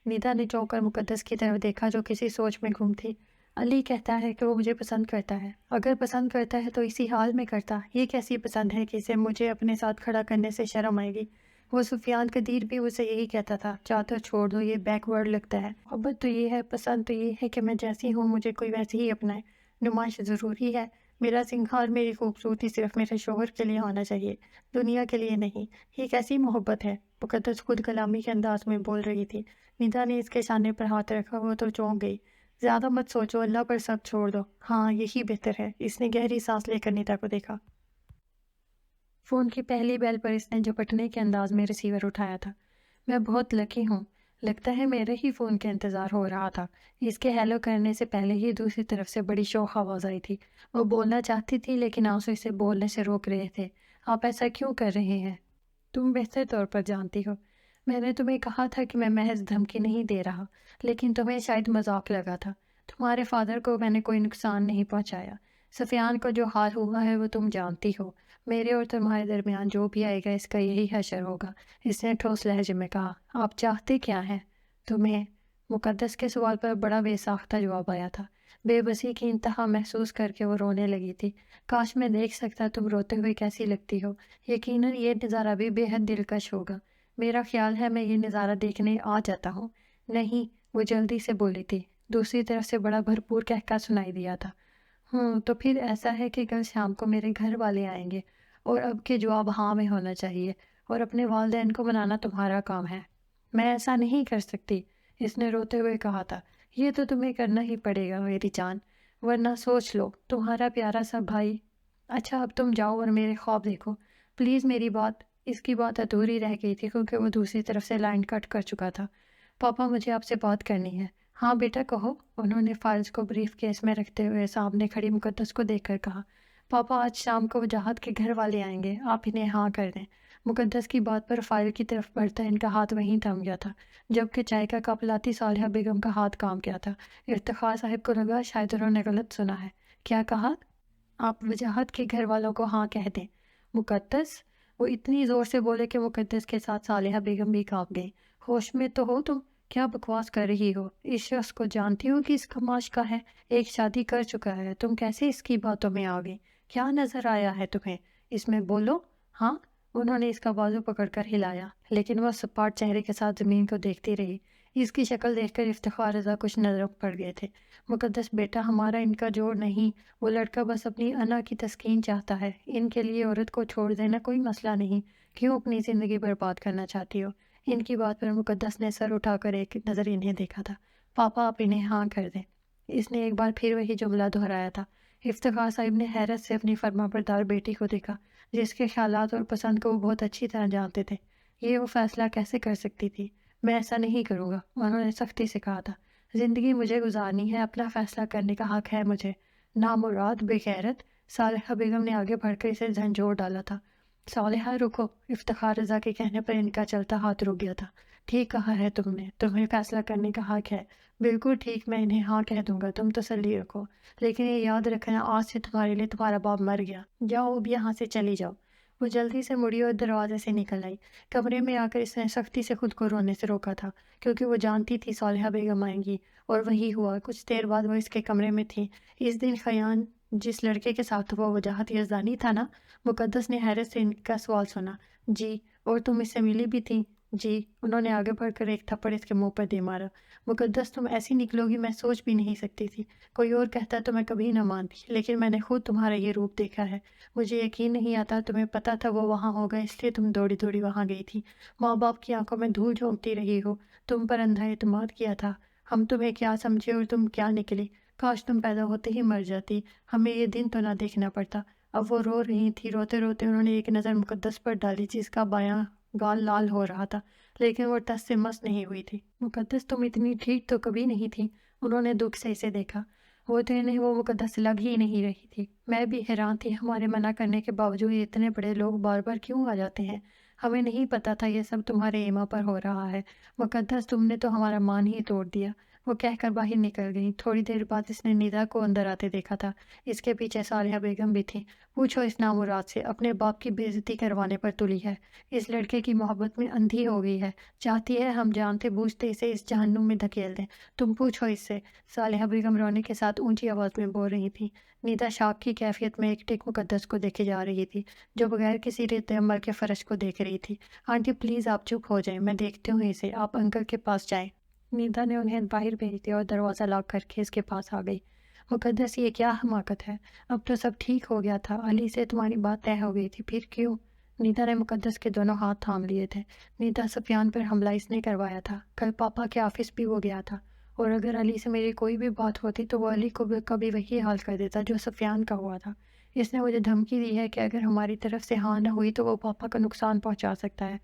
نیدا نے چونک کر مقدس کی طرف دیکھا جو کسی سوچ میں گم تھی۔ علی کہتا ہے کہ وہ مجھے پسند کرتا ہے، اگر پسند کرتا ہے تو اسی حال میں کرتا، یہ کیسی پسند ہے کہ اسے مجھے اپنے ساتھ کھڑا کرنے سے شرم آئے گی؟ وہ سفیان قدیر بھی اسے یہی کہتا تھا، چادر چھوڑ دو، یہ بیک ورڈ لگتا ہے۔ محبت تو یہ ہے، پسند تو یہ ہے کہ میں جیسی ہوں مجھے کوئی ویسی ہی اپنائے۔ نمائش ضروری ہے، میرا سنگھار، میری خوبصورتی صرف میرے شوہر کے لیے ہونا چاہیے، دنیا کے لیے نہیں۔ یہ کیسی محبت ہے؟ مقدس خود کلامی کے انداز میں بول رہی تھی۔ نیدا نے اس کے شانے پر ہاتھ رکھا، وہ تو چونک گئی۔ زیادہ مت سوچو، اللہ پر سب چھوڑ دو۔ ہاں، یہی بہتر ہے۔ اس نے گہری سانس لے کر نیدا کو دیکھا۔ فون کی پہلی بیل پر اس نے جھپٹنے کے انداز میں ریسیور اٹھایا تھا۔ میں بہت لکی ہوں، لگتا ہے میرے ہی فون کا انتظار ہو رہا تھا۔ اس کے ہیلو کرنے سے پہلے ہی دوسری طرف سے بڑی شوخ آواز آئی تھی۔ وہ بولنا چاہتی تھی لیکن آنسو اسے بولنے سے روک رہے تھے۔ آپ ایسا کیوں کر رہے ہیں؟ تم بہتر طور پر جانتی ہو۔ میں نے تمہیں کہا تھا کہ میں محض دھمکی نہیں دے رہا، لیکن تمہیں شاید مذاق لگا تھا۔ تمہارے فادر کو میں نے کوئی نقصان نہیں پہنچایا۔ سفیان کو جو حال ہوا ہے وہ تم جانتی ہو۔ میرے اور تمہارے درمیان جو بھی آئے گا اس کا یہی حشر ہوگا، اس نے ٹھوس لہجے میں کہا۔ آپ چاہتے کیا ہیں؟ تمہیں؟ مقدس کے سوال پر بڑا بے ساختہ جواب آیا تھا۔ بے بسی کی انتہا محسوس کر کے وہ رونے لگی تھی۔ کاش میں دیکھ سکتا تم روتے ہوئے کیسی لگتی ہو۔ یقیناً یہ نظارہ بھی بے حد دلکش ہوگا۔ میرا خیال ہے میں یہ نظارہ دیکھنے آ جاتا ہوں۔ نہیں، وہ جلدی سے بولی تھی۔ دوسری طرف سے بڑا بھرپور کہکا سنائی دیا تھا۔ تو پھر ایسا ہے کہ کل شام کو میرے گھر والے آئیں گے، اور اب کے جواب ہاں میں ہونا چاہیے، اور اپنے والدین کو منانا تمہارا کام ہے۔ میں ایسا نہیں کر سکتی، اس نے روتے ہوئے کہا تھا۔ یہ تو تمہیں کرنا ہی پڑے گا میری جان، ورنہ سوچ لو، تمہارا پیارا سا بھائی۔ اچھا، اب تم جاؤ اور میرے خواب دیکھو پلیز، میری بات۔ اس کی بات ادھوری رہ گئی تھی کیونکہ وہ دوسری طرف سے لائن کٹ کر چکا تھا۔ پاپا، مجھے آپ سے بات کرنی ہے۔ ہاں بیٹا، کہو، انہوں نے فائلز کو بریف کیس میں رکھتے ہوئے سامنے کھڑی مقدس کو دیکھ کر کہا۔ پاپا، آج شام کو وجاہت کے گھر والے آئیں گے، آپ انہیں ہاں کر دیں۔ مقدس کی بات پر فائل کی طرف بڑھتا ان کا ہاتھ وہیں تھم گیا تھا، جبکہ چائے کا کپ لاتی صالحہ بیگم کا ہاتھ کام کیا تھا۔ ارتخاء صاحب کو لگا شاید انہوں نے غلط سنا ہے، کیا کہا؟ آپ وجاہت کے گھر والوں کو ہاں کہہ دیں۔ مقدس، وہ اتنی زور سے بولے کہ مقدس کے ساتھ صالحہ بیگم بھی کانپ گئی۔ ہوش میں تو ہو تم؟ کیا بکواس کر رہی ہو؟ اس شخص کو جانتی ہو کہ اس کا معاش کا ہے، ایک شادی کر چکا ہے، تم کیسے اس کی باتوں میں آ گئی؟ کیا نظر آیا ہے تمہیں اس میں؟ بولو۔ ہاں؟ انہوں نے اس کا بازو پکڑ کر ہلایا، لیکن وہ سپاٹ چہرے کے ساتھ زمین کو دیکھتی رہی۔ اس کی شکل دیکھ کر افتخار رضا کچھ نرم پڑ گئے تھے۔ مقدس بیٹا، ہمارا ان کا جوڑ نہیں، وہ لڑکا بس اپنی انا کی تسکین چاہتا ہے، ان کے لیے عورت کو چھوڑ دینا کوئی مسئلہ نہیں، کیوں اپنی زندگی برباد کرنا چاہتی ہو؟ ان کی بات پر مقدس نے سر اٹھا کر ایک نظر انہیں دیکھا تھا۔ پاپا، آپ انہیں ہاں کر دیں۔ اس نے ایک بار پھر وہی جملہ دہرایا تھا۔ افتخار صاحب نے حیرت سے اپنی فرما بردار بیٹی کو دیکھا، جس کے خیالات اور پسند کو وہ بہت اچھی طرح جانتے تھے۔ یہ وہ فیصلہ کیسے کر سکتی تھی؟ میں ایسا نہیں کروں گا، انہوں نے سختی سے کہا تھا۔ زندگی مجھے گزارنی ہے، اپنا فیصلہ کرنے کا حق ہے مجھے۔ نامراد، بے غیرت! صالحہ بیگم نے آگے بڑھ کر اسے جھنجھوڑ ڈالا تھا۔ صالحہ رکو! افتخار رضا کے کہنے پر ان کا چلتا ہاتھ رک گیا تھا۔ ٹھیک کہا ہے تم نے، تمہیں فیصلہ کرنے کا حق ہے۔ بالکل ٹھیک، میں انہیں ہاں کہہ دوں گا، تم تسلی رکھو۔ لیکن یہ یاد رکھنا، آج سے تمہارے لیے تمہارا باپ مر گیا۔ جاؤ اب یہاں سے چلی جاؤ۔ وہ جلدی سے مڑی اور دروازے سے نکل آئی۔ کمرے میں آ کر اس نے سختی سے خود کو رونے سے روکا تھا، کیونکہ وہ جانتی تھی صالحہ بیگم آئیں گی، اور وہی ہوا۔ کچھ دیر بعد وہ اس کے کمرے میں تھی۔ اس دن خیان جس لڑکے کے ساتھ وہ وجاہت یزدانی تھا نا؟ مقدس نے حیرت سے ان کا سوال سنا۔ جی، اور تم اس سے ملی بھی تھی؟ جی۔ انہوں نے آگے بڑھ کر ایک تھپڑ اس کے منہ پر دے مارا۔ مقدس، تم ایسی نکلو گی میں سوچ بھی نہیں سکتی تھی۔ کوئی اور کہتا تو میں کبھی نہ مانتی، لیکن میں نے خود تمہارا یہ روپ دیکھا ہے۔ مجھے یقین نہیں آتا تمہیں پتا تھا وہ وہاں ہوگا، اس لیے تم دوڑی دوڑی وہاں گئی تھی۔ ماں باپ کی آنکھوں میں دھول جھونکتی رہی ہو، تم پر اندھا اعتماد کیا تھا۔ ہم تمہیں کیا سمجھے اور تم کیا نکلی؟ کاش تم پیدا ہوتے ہی مر جاتی، ہمیں یہ دن تو نہ دیکھنا پڑتا۔ اب وہ رو رہی تھی۔ روتے روتے انہوں نے ایک نظر مقدس پر ڈالی، جس کا بایاں گال لال ہو رہا تھا، لیکن وہ ٹس سے مس نہیں ہوئی تھی۔ مقدس، تم اتنی ٹھیک تو کبھی نہیں تھی۔ انہوں نے دکھ سے اسے دیکھا۔ وہ تو انہیں وہ مقدس لگ ہی نہیں رہی تھی۔ میں بھی حیران تھی، ہمارے منع کرنے کے باوجود اتنے بڑے لوگ بار بار کیوں آ جاتے ہیں؟ ہمیں نہیں پتا تھا یہ سب تمہارے ایما پر ہو رہا ہے۔ مقدس، تم نے تو ہمارا مان ہی توڑ دیا۔ وہ کہہ کر باہر نکل گئی۔ تھوڑی دیر بعد اس نے ندا کو اندر آتے دیکھا تھا۔ اس کے پیچھے صالحہ بیگم بھی تھی۔ پوچھو اس نامراد سے، اپنے باپ کی بے عزتی کروانے پر تلی ہے۔ اس لڑکے کی محبت میں اندھی ہو گئی ہے، چاہتی ہے ہم جانتے بوجھتے اسے اس جہنم میں دھکیل دیں۔ تم پوچھو اس سے۔ صالحہ بیگم رونے کے ساتھ اونچی آواز میں بول رہی تھی۔ ندا شاک کی کیفیت میں ایک ٹک مقدس کو دیکھے جا رہی تھی، جو بغیر کسی رد عمل کے فرش کو دیکھ رہی تھی۔ آنٹی پلیز آپ چپ ہو جائیں، میں دیکھتی ہوں اسے، آپ انکل کے پاس جائیں۔ ندا نے انہیں باہر بھیج دیا اور دروازہ لاک کر کے اس کے پاس آ گئی۔ مقدس، یہ کیا حماقت ہے؟ اب تو سب ٹھیک ہو گیا تھا، علی سے تمہاری بات طے ہو گئی تھی، پھر کیوں؟ نیتا نے مقدس کے دونوں ہاتھ تھام لیے تھے۔ نیتا، سفیان پر حملہ اس نے کروایا تھا، کل پاپا کے آفس بھی وہ گیا تھا، اور اگر علی سے میری کوئی بھی بات ہوتی تو وہ علی کو بھی کبھی وہی حال کر دیتا جو سفیان کا ہوا تھا۔ اس نے مجھے دھمکی دی ہے کہ اگر ہماری طرف سے ہاں نہ ہوئی تو وہ پاپا کا نقصان پہنچا سکتا ہے۔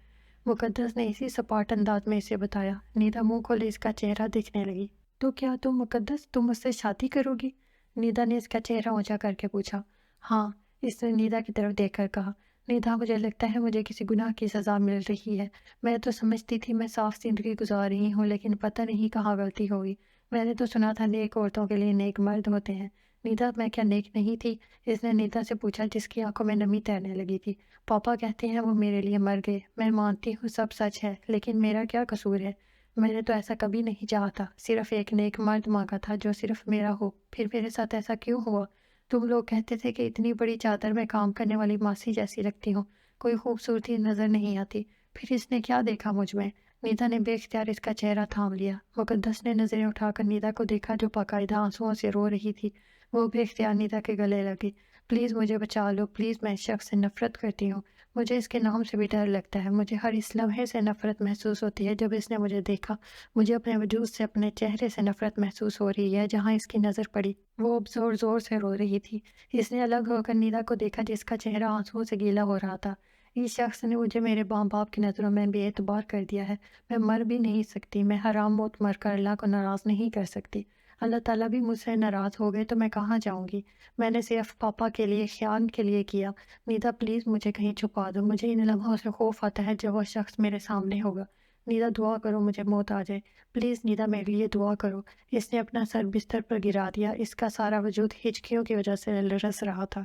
مقدس نے اسی سپاٹ انداز میں اسے بتایا۔ نیتا منہ کھولے اس کا چہرہ دیکھنے لگی۔ تو کیا تم مقدس، تم مجھ سے شادی کرو گی؟ نیدا نے اس کا چہرہ اونچا کر کے پوچھا۔ ہاں، اس نے نیدا کی طرف دیکھ کر کہا۔ نیدا، مجھے لگتا ہے مجھے کسی گناہ کی سزا مل رہی ہے۔ میں تو سمجھتی تھی میں صاف زندگی گزار رہی ہوں، لیکن پتہ نہیں کہاں غلطی ہوئی۔ میں نے تو سنا تھا نیک عورتوں کے لیے نیک مرد ہوتے ہیں۔ نیدا، میں کیا نیک نہیں تھی؟ اس نے نیدا سے پوچھا، جس کی آنکھوں میں نمی تیرنے لگی تھی۔ پاپا کہتے ہیں وہ میرے لیے مر گئے، میں مانتی ہوں سب سچ ہے، لیکن میرا کیا قصور ہے؟ میں نے تو ایسا کبھی نہیں چاہا تھا، صرف ایک نیک مرد مانگا تھا جو صرف میرا ہو۔ پھر میرے ساتھ ایسا کیوں ہوا؟ تم لوگ کہتے تھے کہ اتنی بڑی چادر میں کام کرنے والی ماسی جیسی لگتی ہوں، کوئی خوبصورتی نظر نہیں آتی۔ پھر اس نے کیا دیکھا مجھ میں؟ نیدا نے بے اختیار اس کا چہرہ تھام لیا۔ مقدس نے نظریں اٹھا کر نیدا کو دیکھا، جو باقاعدہ آنسوؤں سے رو رہی تھی۔ وہ بے اختیار نیدا کے گلے لگی۔ پلیز مجھے بچا لو، پلیز، میں اس شخص سے نفرت کرتی ہوں، مجھے اس کے نام سے بھی ڈر لگتا ہے، مجھے ہر اس لمحے سے نفرت محسوس ہوتی ہے جب اس نے مجھے دیکھا، مجھے اپنے وجود سے، اپنے چہرے سے نفرت محسوس ہو رہی ہے جہاں اس کی نظر پڑی۔ وہ اب زور زور سے رو رہی تھی۔ اس نے الگ ہو کر نیدا کو دیکھا، جس کا چہرہ آنسوؤں سے گیلا ہو رہا تھا۔ اس شخص نے مجھے میرے ماں باپ کی نظروں میں بے اعتبار کر دیا ہے، میں مر بھی نہیں سکتی، میں حرام موت مر کر اللہ کو ناراض نہیں کر سکتی۔ اللہ تعالیٰ بھی مجھ سے ناراض ہو گئے تو میں کہاں جاؤں گی؟ میں نے صرف پاپا کے لیے، خیال کے لیے کیا۔ نیدا پلیز مجھے کہیں چھپا دو، مجھے ان لمحوں سے خوف آتا ہے جب وہ شخص میرے سامنے ہوگا۔ نیدا دعا کرو مجھے موت آ جائے، پلیز نیدا میرے لیے دعا کرو۔ اس نے اپنا سر بستر پر گرا دیا، اس کا سارا وجود ہچکیوں کی وجہ سے لرز رہا تھا۔